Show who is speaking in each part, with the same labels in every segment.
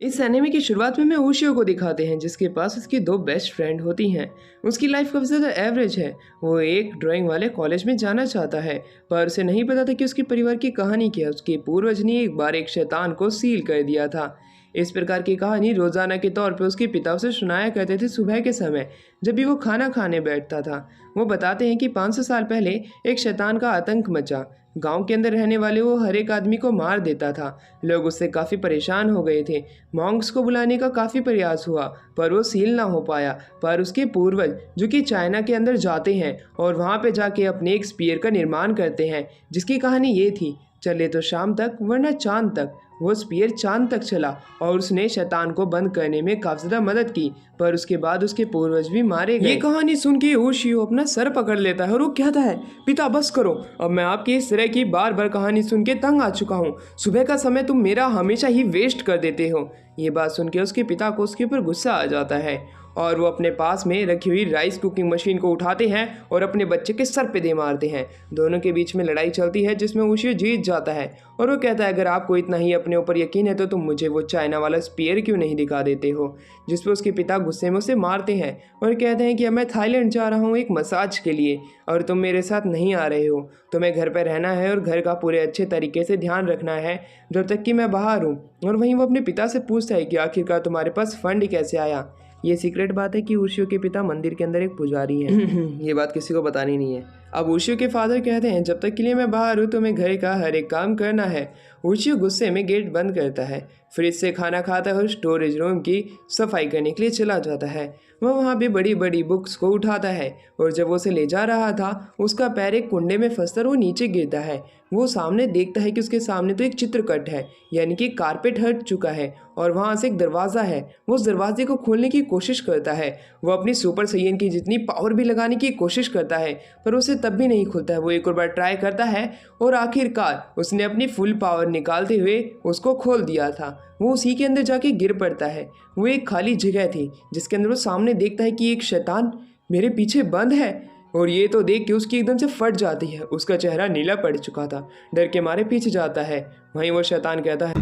Speaker 1: इस एनिमे की शुरुआत में ओशियो को दिखाते हैं जिसके पास उसकी दो बेस्ट फ्रेंड होती हैं। उसकी लाइफ काफ़ी ज़्यादा एवरेज है। वो एक ड्राइंग वाले कॉलेज में जाना चाहता है, पर उसे नहीं पता था कि उसके परिवार की कहानी क्या है। उसके पूर्वज ने एक बार एक शैतान को सील कर दिया था। इस प्रकार की कहानी रोज़ाना के तौर पे उसके पिता उसे सुनाया करते थे सुबह के समय, जब भी वो खाना खाने बैठता था। वो बताते हैं कि 500 साल पहले एक शैतान का आतंक मचा। गांव के अंदर रहने वाले वो हर एक आदमी को मार देता था। लोग उससे काफ़ी परेशान हो गए थे। मॉन्क्स को बुलाने का काफ़ी प्रयास हुआ, पर वो सील ना हो पाया। पर उसके पूर्वज जो कि चाइना के अंदर जाते हैं और वहाँ पे जाके अपने एक स्पीयर का निर्माण करते हैं, जिसकी कहानी ये थी, चले तो शाम तक वरना चांद तक। वो स्पीयर चांद तक चला और उसने शैतान को बंद करने में काफ़ी ज़्यादा मदद की, पर उसके बाद उसके पूर्वज भी मारे गए। ये कहानी सुन के ओशियो अपना सर पकड़ लेता है और वो कहता है, पिता बस करो, अब मैं आपकी इस तरह की बार बार कहानी सुन के तंग आ चुका हूँ। सुबह का समय तुम मेरा हमेशा ही वेस्ट कर देते हो। ये बात सुन के उसके पिता को उसके ऊपर गुस्सा आ जाता है और वो अपने पास में रखी हुई राइस कुकिंग मशीन को उठाते हैं और अपने बच्चे के सर पे दे मारते हैं। दोनों के बीच में लड़ाई चलती है जिसमें ओशियो जीत जाता है और वो कहता है, अगर आपको इतना ही अपने ऊपर यकीन है तो तुम मुझे वो चाइना वाला स्पीयर क्यों नहीं दिखा देते हो। जिस पर उसके पिता गुस्से में उसे मारते हैं और कहते हैं कि अब मैं थाईलैंड जा रहा हूँ एक मसाज के लिए और तुम मेरे साथ नहीं आ रहे हो। तुम्हें घर पर रहना है और घर का पूरे अच्छे तरीके से ध्यान रखना है जब तक कि मैं बाहर हूँ। और वहीं वो अपने पिता से पूछता है कि आखिरकार तुम्हारे पास फंड कैसे आया। ये सीक्रेट बात है कि ओशियो के पिता मंदिर के अंदर एक पुजारी हैं। ये बात किसी को बतानी नहीं है। अब ओशियो के फादर कहते हैं, जब तक के लिए मैं बाहर हूँ तुम्हें घर का हर एक काम करना है। ओशियो गुस्से में गेट बंद करता है, फ्रिज से खाना खाता है और स्टोरेज रूम की सफाई करने के लिए चला जाता है। वह वहाँ पे बड़ी बड़ी बुक्स को उठाता है और जब वो उसे ले जा रहा था उसका पैर एक कुंडे में फंसकर वो नीचे गिरता है। वो सामने देखता है कि उसके सामने तो एक चित्रकट है, यानी कि कारपेट हट चुका है और वहाँ से एक दरवाज़ा है। वो उस दरवाजे को खोलने की कोशिश करता है। वो अपनी सुपर सैयन की जितनी पावर भी लगाने की कोशिश करता है, पर उसे तब भी नहीं खुलता है। वो एक और बार ट्राई करता है और आखिरकार उसने अपनी फुल पावर निकालते हुए उसको खोल दिया था। वो उसी के अंदर जाके गिर पड़ता है। वो एक खाली जगह थी जिसके अंदर वो सामने देखता है कि एक शैतान मेरे पीछे बंद है और ये तो देख के उसकी एकदम से फट जाती है। उसका चेहरा नीला पड़ चुका था, डर के मारे पीछे जाता है। वहीं वो शैतान कहता है,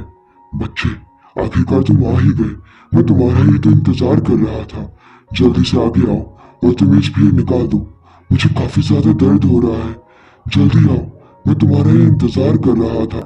Speaker 2: बच्चे, आखिरकार तुम आ ही गए। मैं तुम्हारा ही तो इंतजार कर रहा था। जल्दी से आगे आओ और तुम इस भीड़ निकाल दो। मुझे काफी ज्यादा दर्द हो रहा है। जल्दी आओ, मैं तुम्हारा ही इंतजार कर रहा था।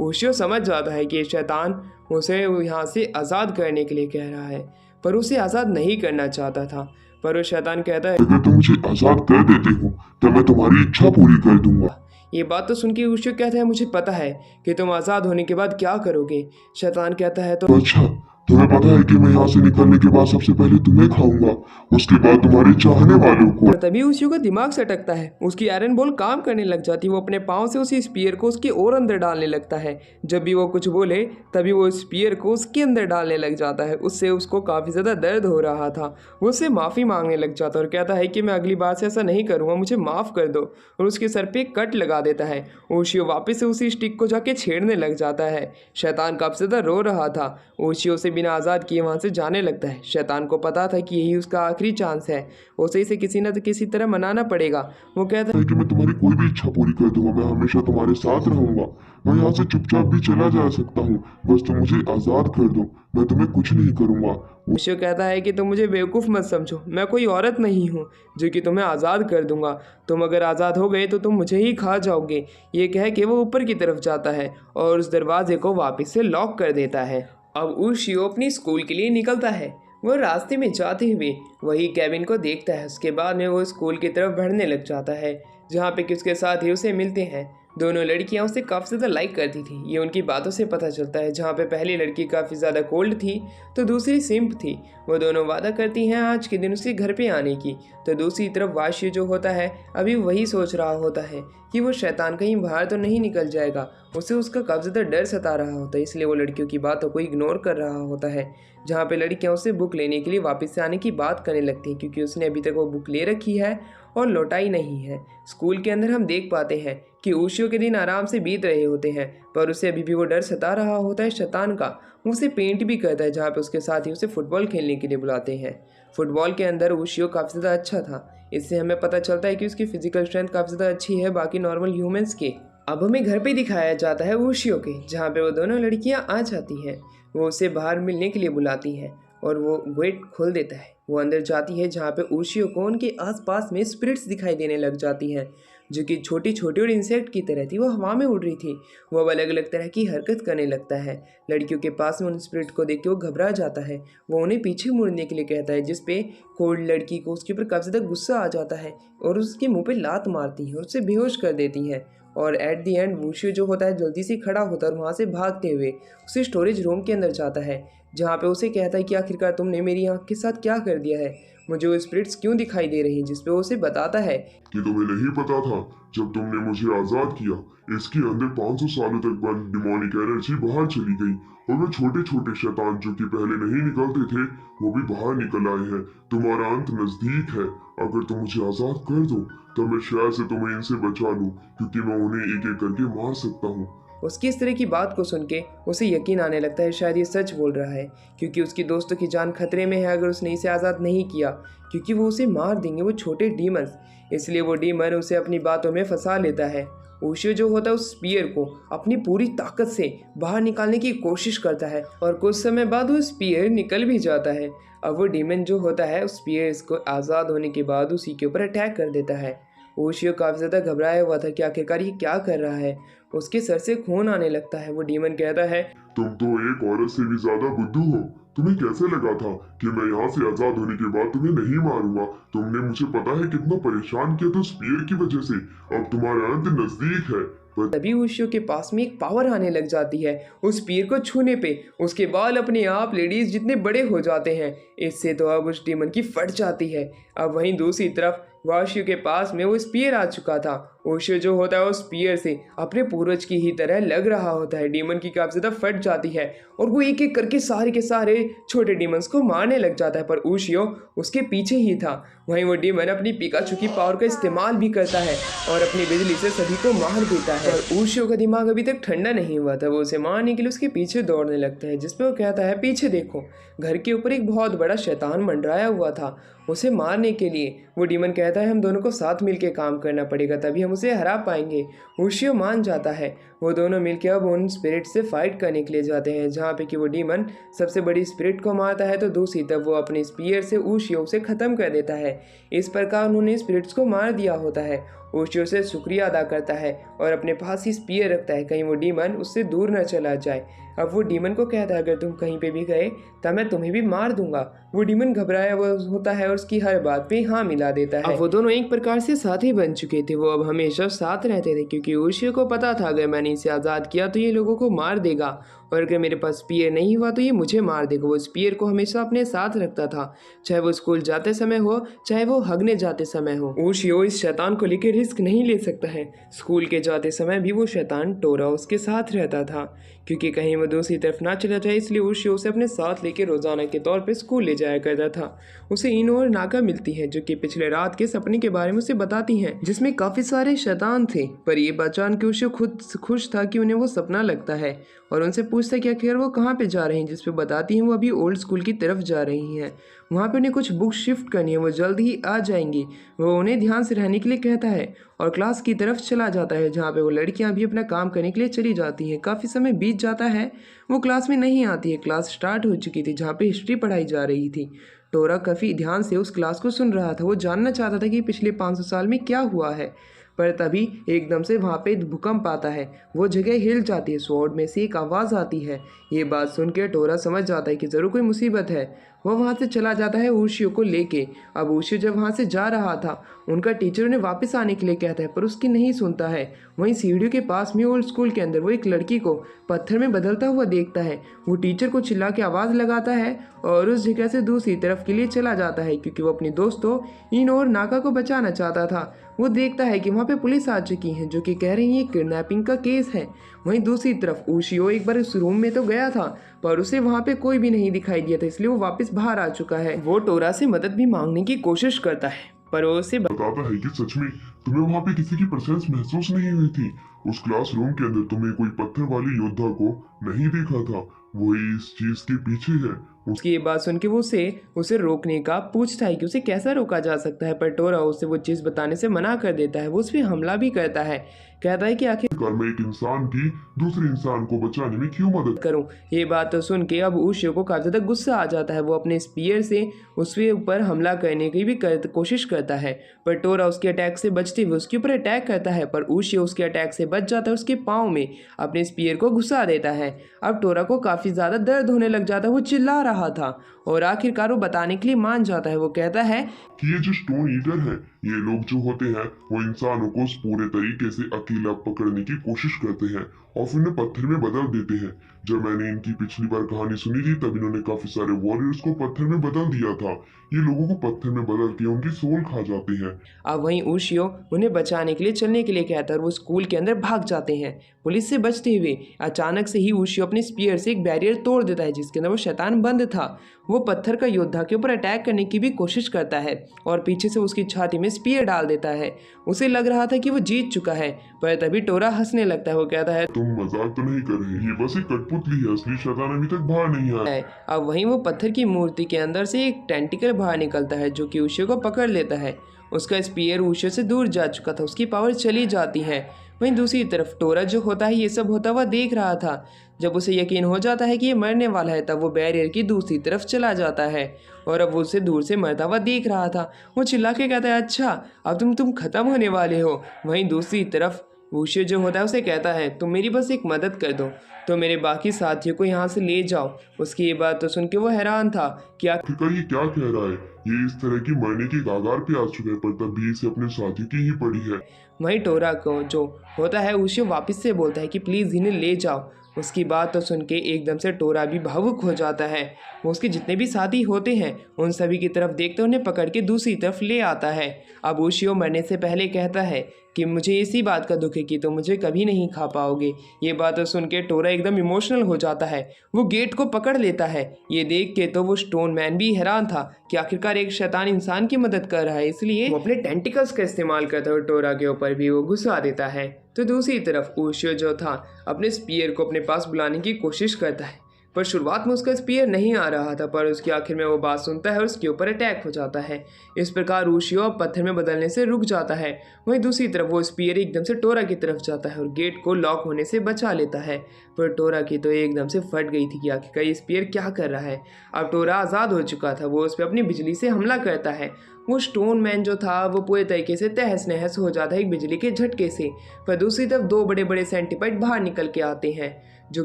Speaker 1: ओशियो समझ जाता है कि ये शैतान उसे यहाँ से आज़ाद करने के लिए कह रहा है, पर उसे आज़ाद नहीं करना चाहता था। पर वो शैतान कहता है,
Speaker 2: अगर तुम मुझे आजाद कर देते हो तो मैं तुम्हारी इच्छा पूरी कर दूंगा।
Speaker 1: ये बात तो सुन के ओशियो कहता है, मुझे पता है कि तुम आज़ाद होने के बाद क्या करोगे। शैतान कहता है, तो
Speaker 2: अच्छा, तुम्हें पता है कि मैं यहाँ से निकलने के बाद सबसे पहले तुम्हें खाऊंगा, उसके बाद तुम्हारे चाहने वालों को।
Speaker 1: तभी ओशियो का दिमाग सटकता है। उसकी आयरन बॉल काम करने लग जाती है। वो अपने पाँव से उसी स्पीयर को उसके और अंदर डालने लगता है। जब भी वो कुछ बोले तभी वो स्पीयर को उसके अंदर डालने लग जाता है। उससे उसको काफ़ी ज़्यादा दर्द हो रहा था। वो उससे माफ़ी मांगने लग जाता है और कहता है कि मैं अगली बार से ऐसा नहीं करूँगा, मुझे माफ़ कर दो, और उसके सर पे कट लगा देता है। ओशियो वापस से उसी स्टिक को जाके छेड़ने लग जाता है। शैतान काफ़ी ज़्यादा रो रहा था। ओशियो से बिना आज़ाद किए वहाँ से जाने लगता है। शैतान को पता था कि यही उसका आखिरी चांस है, उसे इसे किसी न किसी तरह मनाना पड़ेगा। वो कहता है
Speaker 2: कि मैं तुम्हारी कोई भी इच्छा पूरी कर दूंगा। मैं हमेशा तुम्हारे साथ रहूंगा। मैं यहाँ से चुपचाप भी चला जा सकता हूँ, बस तुम मुझे आजाद कर दो। मैं तुम्हें कुछ नहीं करूंगा।
Speaker 1: ओशियो कहता है कि तुम मुझे बेवकूफ़ मत समझो, मैं कोई औरत नहीं हूँ जो कि तुम्हें आज़ाद कर दूंगा। तुम अगर आज़ाद हो गए तो तुम मुझे ही खा जाओगे। ये कह के वो ऊपर की तरफ जाता है और उस दरवाजे को वापस से लॉक कर देता है। अब ओशियो अपनी स्कूल के लिए निकलता है। वो रास्ते में जाते हुए वही केविन को देखता है। उसके बाद में वो स्कूल की तरफ बढ़ने लग जाता है, जहाँ पे कि उसके साथ ही उसे मिलते हैं। दोनों लड़कियां उसे काफ़ी ज़्यादा लाइक करती थी, ये उनकी बातों से पता चलता है। जहाँ पे पहली लड़की काफ़ी ज़्यादा कोल्ड थी तो दूसरी सिंप थी। वो दोनों वादा करती हैं आज के दिन उसके घर पे आने की। तो दूसरी तरफ वाशी जो होता है अभी वही सोच रहा होता है कि वो शैतान कहीं बाहर तो नहीं निकल जाएगा। उसे उसका काफ़ी ज़्यादा डर सता रहा होता है, इसलिए वो लड़कियों की बातों को इग्नोर कर रहा होता है। जहाँ पे लड़कियाँ उससे बुक लेने के लिए वापस से आने की बात करने लगती हैं, क्योंकि उसने अभी तक वो बुक ले रखी है और लौटाई नहीं है। स्कूल के अंदर हम देख पाते हैं कि ओशियो के दिन आराम से बीत रहे होते हैं, पर उसे अभी भी वो डर सता रहा होता है शैतान का। वो उसे पेंट भी करता है, जहाँ पे उसके साथ ही उसे फुटबॉल खेलने के लिए बुलाते हैं। फुटबॉल के अंदर ओशियो काफ़ी ज़्यादा अच्छा था। इससे हमें पता चलता है कि उसकी फिजिकल स्ट्रेंथ काफ़ी ज़्यादा अच्छी है बाकी नॉर्मल ह्यूमंस के। अब हमें घर पे दिखाया जाता है ओशियो के, जहाँ पे वो दोनों लड़कियाँ आ जाती हैं। वो उसे बाहर मिलने के लिए बुलाती हैं और वो गेट खोल देता है। वो अंदर जाती है जहाँ पे उशियो को उनके आसपास में स्पिरिट्स दिखाई देने लग जाती हैं जो कि छोटी छोटी और इंसेक्ट की तरह थी। वो हवा में उड़ रही थी। वो अब अलग अलग तरह की हरकत करने लगता है। लड़कियों के पास में उन स्पिरिट को देख के वो घबरा जाता है। वो उन्हें पीछे मुड़ने के लिए कहता है जिसपे कोल्ड लड़की को उसके ऊपर काफ़ी ज़्यादा गुस्सा आ जाता है और उसके मुंह पे लात मारती है और उसे बेहोश कर देती हैं। और एट दी एंड वुशियो जो होता है जल्दी से खड़ा होता है और वहाँ से भागते हुए उसे स्टोरेज रूम के अंदर जाता है जहाँ पे उसे कहता है कि आखिरकार तुमने मेरी आँख के साथ क्या कर दिया है, मुझे वो स्पिरिट्स क्यों दिखाई दे रही हैं। जिसपे वो उसे बताता है
Speaker 2: कि तुम्हें नहीं पता था जब तुमने मुझे आजाद किया इसके अंदर 500 सालों तक बंद डिमोनिक एनर्जी बाहर चली गई और वो छोटे छोटे शैतान जो कि पहले नहीं निकलते थे वो भी बाहर निकल आए हैं। तुम्हारा अंत नजदीक है। अगर तुम मुझे आजाद कर दो तो मैं शायद से तुम्हें इनसे बचा लूं क्योंकि मैं उन्हें एक एक करके मार सकता हूँ।
Speaker 1: उसकी इस तरह की बात को सुन के उसे यकीन आने लगता है शायद ये सच बोल रहा है क्योंकि उसकी दोस्तों की जान खतरे में है अगर उसने इसे आज़ाद नहीं किया, क्योंकि वो उसे मार देंगे वो छोटे डीमंस। इसलिए वो डीमन उसे अपनी बातों में फंसा लेता है। उशियो जो होता है उस स्पीयर को अपनी पूरी ताकत से बाहर निकालने की कोशिश करता है और कुछ समय बाद वो स्पीयर निकल भी जाता है। अब वो डीमन जो होता है उस स्पीयर को आज़ाद होने के बाद उसी के ऊपर अटैक कर देता है। ओशियो काफ़ी ज़्यादा घबराया हुआ था कि आखिरकार ये क्या कर रहा है। उसके सर से खून आने लगता है। वो डीमन कहता है
Speaker 2: तुम तो एक औरत से भी ज्यादा बुद्धू हो। तुम्हें कैसे लगा था कि मैं यहाँ से आजाद होने के बाद तुम्हें नहीं मारूंगा। तुमने मुझे पता है कितना परेशान किया था स्पीयर की वजह से। अब तुम्हारा अंत नजदीक है।
Speaker 1: तभी ओशियो के पास में एक पावर आने लग जाती है उस पीर को छूने पे। उसके बाल अपने आप लेडीज जितने बड़े हो जाते हैं। इससे तो अब उस डीमन की फट जाती है। अब वहीं दूसरी तरफ ओशियो के पास में वो स्पीयर आ चुका था। ओशियो जो होता है वो स्पीयर से अपने पूर्वज की ही तरह लग रहा होता है। डीमन की काफ़ी ज़्यादा फट जाती है और वो एक एक करके सारे के सारे छोटे डीमंस को मारने लग जाता है, पर ओशियो उसके पीछे ही था। वहीं वो डीमन अपनी पिकाचू की पावर का इस्तेमाल भी करता है और अपनी बिजली से सभी को मार देता है। और ओशियो का दिमाग अभी तक ठंडा नहीं हुआ था। वो उसे मारने के लिए उसके पीछे दौड़ने लगता है जिसपे वो कहता है पीछे देखो, घर के ऊपर एक बहुत बड़ा शैतान मंडराया हुआ था। उसे मारने के लिए वो डीमन कहता है हम दोनों को साथ मिलकर काम करना पड़ेगा तभी हम उसे हरा पाएंगे। ओशियो मान जाता है। वो दोनों मिलकर अब उन स्पिरिट से फाइट करने के लिए जाते हैं जहाँ पे कि वो डीमन सबसे बड़ी स्पिरिट को मारता है तो दूसरी तरफ वो अपने स्पीयर से ओशियो से ख़त्म कर देता है। इस प्रकार उन्होंने स्पिरिट्स को मार दिया होता है। ओशियो से शुक्रिया अदा करता है और अपने पास ही स्पीयर रखता है कहीं वो डीमन उससे दूर न चला जाए। अब वो डीमन को कहता है अगर तुम कहीं पे भी गए तब मैं तुम्हें भी मार दूंगा। वो डीमन घबराया हुआ होता है और उसकी हर बात पे हाँ मिला देता है। अब वो दोनों एक प्रकार से साथी बन चुके थे। वो अब हमेशा साथ रहते थे क्योंकि ओशियो को पता था अगर मैंने इसे आज़ाद किया तो ये लोगों को मार देगा और अगर मेरे पास स्पीयर नहीं हुआ तो ये मुझे मार देगा। वो स्पीयर को हमेशा अपने साथ रखता था, चाहे वो स्कूल जाते समय हो चाहे वो हगने जाते समय हो। ओशियो इस शैतान को लेकर रिस्क नहीं ले सकता है। स्कूल के जाते समय भी वो शैतान टोरा उसके साथ रहता था क्योंकि कहीं वो दूसरी तरफ ना चला जाए, इसलिए ओशियो उसे अपने साथ लेकर रोजाना के तौर पे स्कूल ले जाया करता था। उसे इनो और नाका मिलती हैं जो कि पिछले रात के सपने के बारे में उसे बताती हैं जिसमें काफ़ी सारे शैतान थे, पर ये पहचान के ओशियो खुद खुश था कि उन्हें वो सपना लगता है और उनसे पूछता है कि आखिर वो कहाँ पे जा रही हैं, जिस पे बताती हैं वो अभी ओल्ड स्कूल की तरफ जा रही हैं। वहाँ पे उन्हें कुछ बुक शिफ्ट करनी है, वो जल्द ही आ जाएंगी। वो उन्हें ध्यान से रहने के लिए कहता है और क्लास की तरफ चला जाता है जहाँ पे वो लड़कियाँ भी अपना काम करने के लिए चली जाती हैं। काफ़ी समय बीत जाता है, वो क्लास में नहीं आती है। क्लास स्टार्ट हो चुकी थी जहाँ पे हिस्ट्री पढ़ाई जा रही थी। टोरा काफ़ी ध्यान से उस क्लास को सुन रहा था। वो जानना चाहता था कि पिछले 500 साल में क्या हुआ है, पर तभी एकदम से वहाँ पे भूकंप आता है। वो जगह हिल जाती है। स्वॉर्ड में से एक आवाज़ आती है। ये बात सुन के टोरा समझ जाता है कि ज़रूर कोई मुसीबत है। वो वहाँ से चला जाता है ओशियो को लेके। अब ओशियो जब वहाँ से जा रहा था उनका टीचर उन्हें वापस आने के लिए कहता है पर उसकी नहीं सुनता है। वहीं सीढ़ियों के पास में ओल्ड स्कूल के अंदर वो एक लड़की को पत्थर में बदलता हुआ देखता है। वो टीचर को चिल्ला के आवाज़ लगाता है और उस जगह से दूसरी तरफ के लिए चला जाता है क्योंकि वो अपनी दोस्तों इनो और नाका को बचाना चाहता था। वो देखता है कि वहाँ पे पुलिस आ चुकी है जो कि कह रही है किडनैपिंग का केस है। वहीं दूसरी तरफ ओशियो एक बार उस रूम में तो गया था पर उसे वहाँ पे कोई भी नहीं दिखाई दिया था, इसलिए वो वापस बाहर आ चुका है। वो टोरा से मदद भी मांगने की कोशिश करता है पर वो उसे
Speaker 2: बताता है कि सच में तुम्हें वहाँ पे किसी की प्रेजेंस महसूस नहीं हुई थी। उस क्लासरूम के अंदर तुम्हें कोई पत्थर वाली योद्धा को नहीं देखा था। वही इस चीज के पीछे है।
Speaker 1: उसकी ये बात सुन के वो उसे रोकने का पूछता है कि उसे कैसा रोका जा सकता है, पर टोरा उसे वो चीज़ बताने से मना कर देता है। वो उस पर हमला भी करता है, कहता है कि आखिर
Speaker 2: मैं एक इंसान की दूसरे इंसान को बचाने में क्यों मदद
Speaker 1: करूं। ये बात तो सुन के अब उशियो को काफी ज्यादा गुस्सा आ जाता है। वो अपने स्पीयर से उसके ऊपर हमला करने की भी कोशिश करता है, पर टोरा उसके अटैक से बचते हुए उसके ऊपर अटैक करता है, पर उशियो उसके अटैक से बच जाता है, उसके पाँव में अपने स्पीयर को घुसा देता है। अब टोरा को काफी ज्यादा दर्द होने लग जाता है। वो चिल्ला रहा था और आखिरकार वो बताने के लिए मान जाता है। वो कहता है
Speaker 2: कि ये जो स्टोन ईटर है, ये लोग जो होते हैं वो इंसानों को पूरे तरीके से अकेला पकड़ने की कोशिश करते हैं और फिर उन्हें पत्थर में बदल देते हैं। जब मैंने इनकी पिछली बार कहानी सुनी थी तब इन्होंने काफी सारे वॉरियर्स को पत्थर में बदल दिया था। ये लोगों को पत्थर में बदल के उनकी सोल खा जाते हैं।
Speaker 1: अब वहीं उशियो उन्हें बचाने के लिए चलने के लिए कहता है और वो स्कूल के अंदर भाग जाते हैं। पुलिस से बचते हुए अचानक से ही उशियो अपने स्पीयर से एक बैरियर तोड़ देता है जिसके अंदर वो शैतान बंद था। वो पत्थर का योद्धा के ऊपर अटैक करने की भी कोशिश करता है और पीछे से उसकी छाती में स्पीयर डाल देता है। उसे लग रहा था कि वो जीत चुका है, पर तभी टोरा हंसने लगता है। वो कहता है
Speaker 2: तुम मजाक तो नहीं कर रहे, ये बस एक कठपुतली है, असली शैतान अभी तक बाहर नहीं आया।
Speaker 1: अब वहीं वो पत्थर की मूर्ति के अंदर से एक टेंटिकल बाहर निकलता है जो कि उशियो को पकड़ लेता है। उसका स्पीयर उशियो से दूर जा चुका था, उसकी पावर चली जाती है। वहीं दूसरी तरफ टोरा जो होता है ये सब होता हुआ देख रहा था। जब उसे यकीन हो जाता है कि ये मरने वाला है तब वो बैरियर की दूसरी तरफ चला जाता है और अब वो उसे दूर से मरता हुआ देख रहा था। वो चिल्ला के कहता है अच्छा अब तुम खत्म होने वाले हो। वहीं दूसरी तरफ उशियो जो होता है उसे कहता है तुम मेरी बस एक मदद कर दो, तो मेरे बाकी साथियों को यहाँ से ले जाओ। उसकी ये बात तो सुन के वो हैरान था कि
Speaker 2: आखिरकार ये क्या कह रहा है। ये इस तरह की मरने की कागार पे आ चुका है, पर तब भी इसे अपने साथी की ही पड़ी है।
Speaker 1: वहीं टोरा को जो होता है उशियो वापस से बोलता है कि प्लीज़ इन्हें ले जाओ। उसकी बात तो सुन के एकदम से टोरा भी भावुक हो जाता है। वो उसके जितने भी साथी होते हैं उन सभी की तरफ देखते उन्हें पकड़ के दूसरी तरफ ले आता है। अब उशियो मरने से पहले कहता है कि मुझे इसी बात का दुख है कि तुम मुझे कभी नहीं खा पाओगे। ये बात सुन के टोरा एकदम इमोशनल हो जाता है। वो गेट को पकड़ लेता है। ये देख के तो वो स्टोन मैन भी हैरान था कि आखिरकार एक शैतान इंसान की मदद कर रहा है, इसलिए वो अपने टेंटिकल्स का इस्तेमाल करता है और टोरा के ऊपर भी वो घुसा देता है। तो दूसरी तरफ उशियो जो था अपने स्पीयर को अपने पास बुलाने की कोशिश करता है, पर शुरुआत में उसका स्पीयर नहीं आ रहा था, पर उसके आखिर में वो बात सुनता है और उसके ऊपर अटैक हो जाता है। इस प्रकार उशियो अब पत्थर में बदलने से रुक जाता है। वहीं दूसरी तरफ वो स्पीयर एकदम से टोरा की तरफ जाता है और गेट को लॉक होने से बचा लेता है, पर टोरा की तो एकदम से फट गई थी कि आखिरकार ये स्पीयर क्या कर रहा है। अब टोरा आज़ाद हो चुका था। वो उस पर अपनी बिजली से हमला करता है। वो स्टोन मैन जो था वो पूरे तरीके से तहस नहस हो जाता है एक बिजली के झटके से। पर दूसरी तरफ दो बड़े बड़े सेंटीपाइड बाहर निकल के आते हैं जो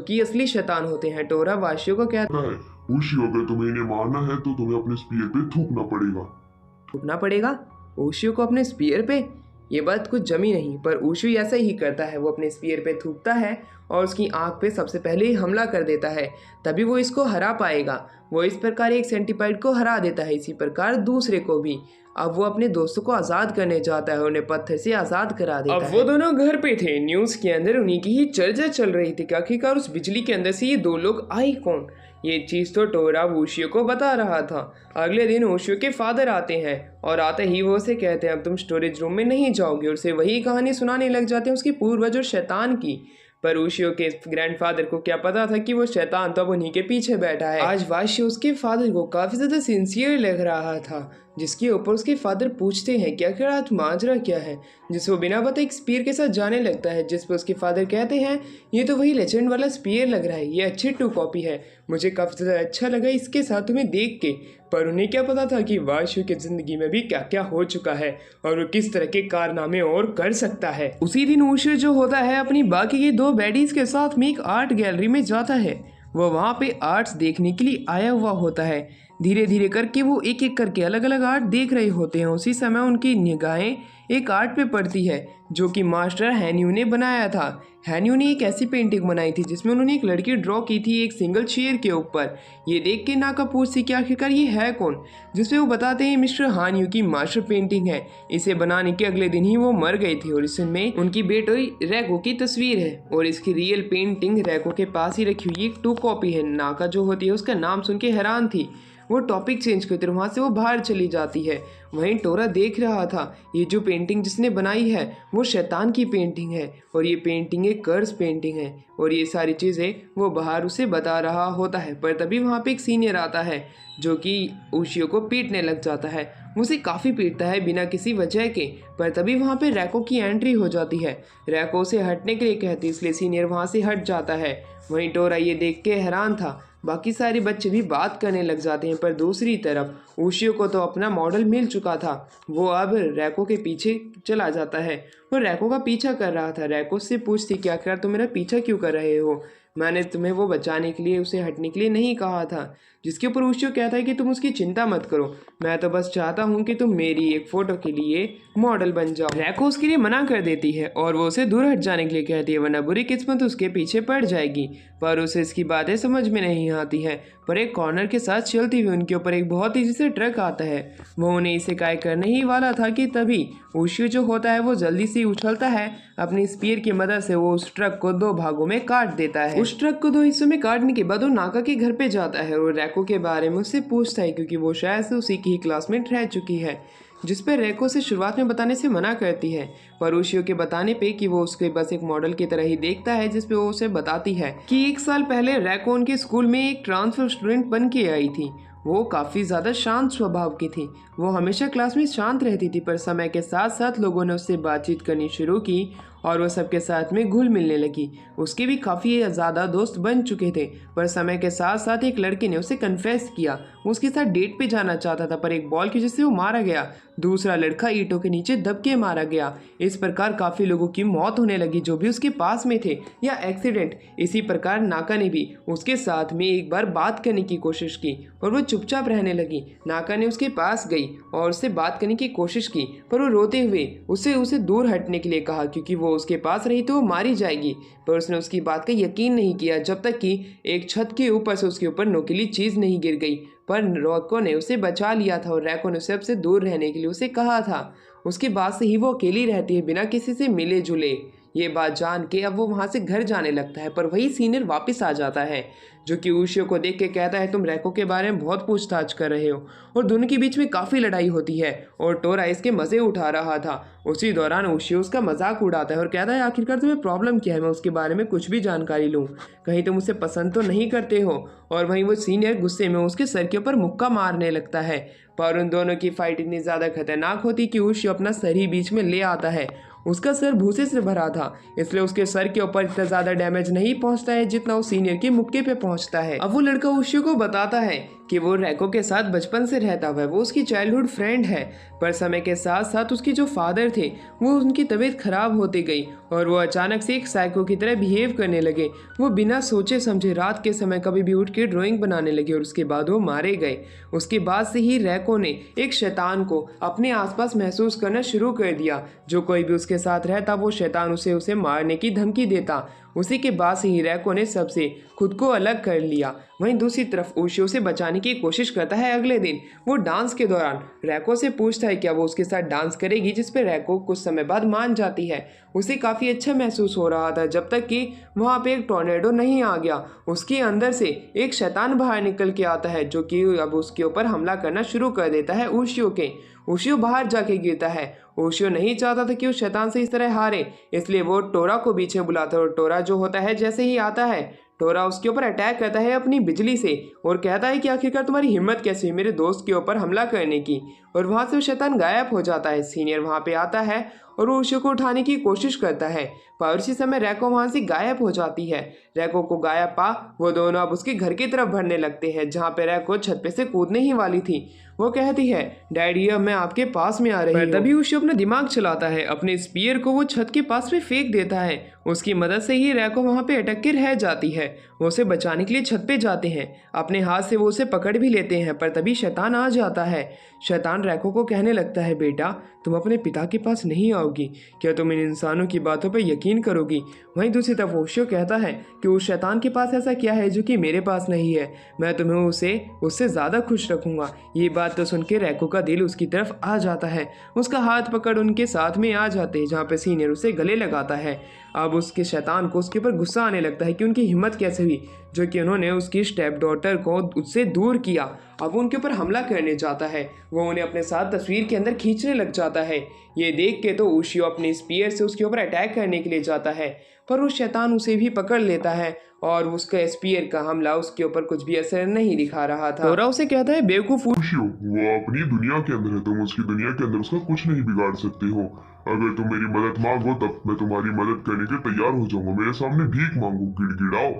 Speaker 1: कि असली शैतान होते हैं। टोरा वाशियों को कहता
Speaker 2: है उशियो अगर तुम्हें इन्हें मारना है तो तुम्हें अपने स्पीयर पे
Speaker 1: थूकना पड़ेगा। उशियो को अपने स्पीयर पे? ये बात कुछ जमी नहीं, पर उशियो ऐसा ही करता है। वो अपने स्पीयर पे थूकता है और उसकी आंख पे सबसे पहले ही हमला कर देता है, तभी वो इसको हरा पाएगा। वो इस प्रकार एक सेंटीपाइड को हरा देता है, इसी प्रकार दूसरे को भी। अब वो अपने दोस्तों को आज़ाद करने जाता है, उन्हें पत्थर से आज़ाद करा देता है। अब वो दोनों घर पे थे। न्यूज़ के अंदर उन्हीं की ही चर्चा चल रही थी कि आखिरकार उस बिजली के अंदर से ये दो लोग आए कौन। ये चीज़ तो टोरा उशियो को बता रहा था। अगले दिन उशियो के फादर आते हैं और आते ही वो उसे कहते हैं अब तुम स्टोरेज रूम में नहीं जाओगे, और उसे वही कहानी सुनाने लग जाते हैं उसकी पूर्वज और शैतान की। पर उशियो के ग्रैंडफादर को क्या पता था कि वो शैतान तो अब उन्हीं के पीछे बैठा है। आज वाशियो उसके फादर को काफ़ी ज़्यादा सिंसियर लग रहा था, जिसके ऊपर उसके फादर पूछते हैं क्या क्या आज माजरा क्या है, जिसे वो बिना बताए एक स्पीयर के साथ जाने लगता है, जिस पर उसके फादर कहते हैं ये तो वही लेजेंड वाला स्पीयर लग रहा है, ये अच्छी ट्रू कॉपी है, मुझे काफ़ी ज़्यादा अच्छा लगा इसके साथ तुम्हें देख के। पर उन्हें क्या पता था कि वाशियो की ज़िंदगी में भी क्या क्या हो चुका है और वो किस तरह के कारनामे और कर सकता है। उसी दिन उशियो जो होता है अपनी बाकी के दो बैडीज़ के साथ में एक आर्ट गैलरी में जाता है। वो वहाँ पे आर्ट्स देखने के लिए आया हुआ होता है। धीरे धीरे करके वो एक एक करके अलग अलग आर्ट देख रहे होते हैं। उसी समय उनकी निगाहें एक आर्ट पे पड़ती है जो कि मास्टर हैन्यू ने बनाया था। हैन्यू ने एक ऐसी पेंटिंग बनाई थी जिसमें उन्होंने एक लड़की ड्रॉ की थी एक सिंगल चेयर के ऊपर। ये देख के नाका पूछती कि आखिरकार ये है कौन, जिसपे वो बताते हैं मिस्टर हान्यू की मास्टर पेंटिंग है। इसे बनाने के अगले दिन ही वो मर गई थी और इसमें उनकी बेटी रैको की तस्वीर है और इसकी रियल पेंटिंग रैको के पास ही रखी हुई एक 2 कॉपी है। नाका जो होती है उसका नाम सुन के हैरान थी। वो टॉपिक चेंज करती है, वहाँ से वो बाहर चली जाती है। वहीं टोरा देख रहा था ये जो पेंटिंग जिसने बनाई है वो शैतान की पेंटिंग है और ये पेंटिंग एक कर्स पेंटिंग है और ये सारी चीज़ें वो बाहर उसे बता रहा होता है। पर तभी वहाँ पे एक सीनियर आता है जो कि उशियो को पीटने लग जाता है। वो उसे काफ़ी पीटता है बिना किसी वजह के। पर तभी वहाँ पे रैको की एंट्री हो जाती है। रैको उसे हटने के लिए कहती है, इसलिए सीनियर वहाँ से हट जाता है। वहीं टोरा ये देख के हैरान था। बाकी सारे बच्चे भी बात करने लग जाते हैं। पर दूसरी तरफ उशियो को तो अपना मॉडल मिल चुका था। वो अब रैको के पीछे चला जाता है। वो रैको का पीछा कर रहा था। रैको से पूछती कि आखिर तुम मेरा पीछा क्यों कर रहे हो, मैंने तुम्हें वो बचाने के लिए उसे हटने के लिए नहीं कहा था। जिसके ऊपर उशियो कहता है कि तुम उसकी चिंता मत करो, मैं तो बस चाहता हूँ कि तुम मेरी एक फ़ोटो के लिए मॉडल बन जाओ। रैको उसके लिए मना कर देती है और वो उसे दूर हट जाने के लिए कहती है, वरना बुरी किस्मत उसके पीछे पड़ जाएगी। पर उसे इसकी बातें समझ में नहीं आती है। पर एक कॉर्नर के साथ चलती हुई उनके ऊपर एक बहुत तेजी से ट्रक आता है। वो उन्हें इसे काय करने ही वाला था कि तभी उशियो जो होता है वो जल्दी से उछलता है। अपनी स्पीयर की मदद से वो उस ट्रक को 2 भागों में काट देता है। उस ट्रक को 2 हिस्सों में काटने के बाद वो नाका के घर पे जाता है और रैको के बारे में उससे पूछता है, क्योंकि वो शायद से उसी की ही क्लासमेट रह चुकी है। जिस पर रैको से शुरुआत में बताने से मना करती है। पर उशियो के बताने पे कि वो उसके बस एक मॉडल की तरह ही देखता है, जिस पे वो उसे बताती है कि 1 साल पहले रैको उनके स्कूल में एक ट्रांसफर स्टूडेंट बन के आई थी। वो काफ़ी ज़्यादा शांत स्वभाव की थी। वो हमेशा क्लास में शांत रहती थी, पर समय के साथ साथ लोगों ने उससे बातचीत करनी शुरू की और वो सबके साथ में घुल मिलने लगी। उसके भी काफ़ी ज़्यादा दोस्त बन चुके थे। पर समय के साथ साथ एक लड़के ने उसे कन्फेस किया, वो उसके साथ डेट पे जाना चाहता था, पर एक बॉल की वजह से वो मारा गया। दूसरा लड़का ईंटों के नीचे दब के मारा गया। इस प्रकार काफ़ी लोगों की मौत होने लगी जो भी उसके पास में थे, या एक्सीडेंट। इसी प्रकार नाका ने भी उसके साथ में एक बार बात करने की कोशिश की और वो चुपचाप रहने लगी। नाका ने उसके पास गई और उससे बात करने की कोशिश की, पर वो रोते हुए उसे दूर हटने के लिए कहा, क्योंकि वो उसके पास रही तो वो मारी जाएगी। पर उसने उसकी बात का यकीन नहीं किया जब तक कि एक छत के ऊपर से उसके ऊपर नुकीली चीज़ नहीं गिर गई। पर रैको ने उसे बचा लिया था और रैको ने उसे सबसे दूर रहने के लिए उसे कहा था। उसके बाद से ही वो अकेली रहती है बिना किसी से मिले जुले। ये बात जान के अब वो वहाँ से घर जाने लगता है। पर वही सीनियर वापस आ जाता है जो कि उशियो को देख के कहता है, तुम रैको के बारे में बहुत पूछताछ कर रहे हो। और दोनों के बीच में काफ़ी लड़ाई होती है और टोरा इसके मज़े उठा रहा था। उसी दौरान उशियो उसका मजाक उड़ाता है और कहता है, आखिरकार तुम्हें प्रॉब्लम क्या है, मैं उसके बारे में कुछ भी जानकारी लूँ, कहीं तुम उसे पसंद तो नहीं करते हो। और वहीं वो सीनियर गुस्से में उसके सर के ऊपर मुक्का मारने लगता है। पर उन दोनों की फाइट इतनी ज़्यादा खतरनाक होती कि उशियो अपना सर ही बीच में ले आता है। उसका सर भूसे से भरा था, इसलिए उसके सर के ऊपर इतना ज़्यादा डैमेज नहीं पहुंचता है जितना उस सीनियर के मुक्के पे पहुंचता है। अब वो लड़का उशियो को बताता है कि वो रैको के साथ बचपन से रहता हुआ है, वो उसकी चाइल्डहुड फ्रेंड है। पर समय के साथ साथ उसके जो फादर थे वो उनकी तबीयत खराब होती गई और वो अचानक से एक साइको की तरह बिहेव करने लगे। वो बिना सोचे समझे रात के समय कभी भी उठ के ड्राइंग बनाने लगे और उसके बाद वो मारे गए। उसके बाद से ही रैको ने एक शैतान को अपने आसपास महसूस करना शुरू कर दिया। जो कोई भी उसके साथ रहता वो शैतान उसे मारने की धमकी देता। उसी के बाद से ही रैको ने सबसे खुद को अलग कर लिया। वहीं दूसरी तरफ उशियो से बचाने की कोशिश करता है। अगले दिन वो डांस के दौरान रैको से पूछता है क्या वो उसके साथ डांस करेगी, जिस पे रैको कुछ समय बाद मान जाती है। उसे काफ़ी अच्छा महसूस हो रहा था जब तक कि वहाँ पे एक टॉर्नेडो नहीं आ गया। उसके अंदर से एक शैतान बाहर निकल के आता है जो कि अब उसके ऊपर हमला करना शुरू कर देता है उशियो के। उशियो बाहर जाके गिरता है। उशियो नहीं चाहता था कि उस शैतान से इस तरह हारे, इसलिए वो टोरा को पीछे बुलाता है और टोरा जो होता है जैसे ही आता है टोरा उसके ऊपर अटैक करता है अपनी बिजली से और कहता है कि आखिरकार तुम्हारी हिम्मत कैसे हुई मेरे दोस्त के ऊपर हमला करने की। और वहाँ से वो शैतान गायब हो जाता है। सीनियर वहाँ पे आता है और वो उशियो को उठाने की कोशिश करता है, पर उसी समय रैको वहाँ से गायब हो जाती है। रैको को गायब पा वो दोनों अब उसके घर की तरफ बढ़ने लगते हैं, जहाँ पे रैको छत पे से कूदने ही वाली थी। वो कहती है, डैडी अब मैं आपके पास में आ रही हूँ। तभी उशियो अपना दिमाग चलाता है, अपने स्पीयर को वो छत के पास में फेंक देता है। उसकी मदद से ही रैको वहाँ पे अटक के रह जाती है। वो उसे बचाने के लिए छत पे जाते हैं। अपने हाथ से वो उसे पकड़ भी लेते हैं, पर तभी शैतान आ जाता है। शैतान रैको को कहने लगता है, बेटा तुम अपने पिता के पास नहीं आओगी, क्या तुम इन इंसानों की बातों पर यकीन करोगी। वहीं दूसरी तरफ उशियो कहता है कि उस शैतान के पास ऐसा क्या है जो कि मेरे पास नहीं है, मैं तुम्हें उससे ज़्यादा खुश रखूँगा। ये बात तो सुन के रैको का दिल उसकी तरफ आ जाता है। उसका हाथ पकड़ उनके साथ में आ जाते हैं, जहाँ पे सीनियर उसे गले लगाता है। अब उसके शैतान को उसके ऊपर गुस्सा आने लगता है कि उनकी हिम्मत कैसे हुई जो कि उन्होंने उसकी स्टेप डॉटर को उससे दूर किया। अब वो उनके ऊपर हमला करने जाता है, वो उन्हें अपने साथ तस्वीर के अंदर खींचने लग जाता है। ये देख के तो उशियो अपने स्पीयर से उसके ऊपर अटैक करने के लिए जाता है, पर वो शैतान उसे भी पकड़ लेता है और उसका स्पीयर का हमला उसके ऊपर कुछ भी असर नहीं दिखा रहा था। टोरा उसे कहता है, बेवकूफ
Speaker 2: खुशियो, वो अपनी दुनिया के अंदर है, तुम उसकी दुनिया के अंदर उसका कुछ नहीं बिगाड़ सकते हो। अगर तुम मेरी मदद मांगो तब मैं तुम्हारी मदद करने के तैयार हो जाऊंगा। मेरे सामने भीख मांगो, गिड़गिड़ाओ।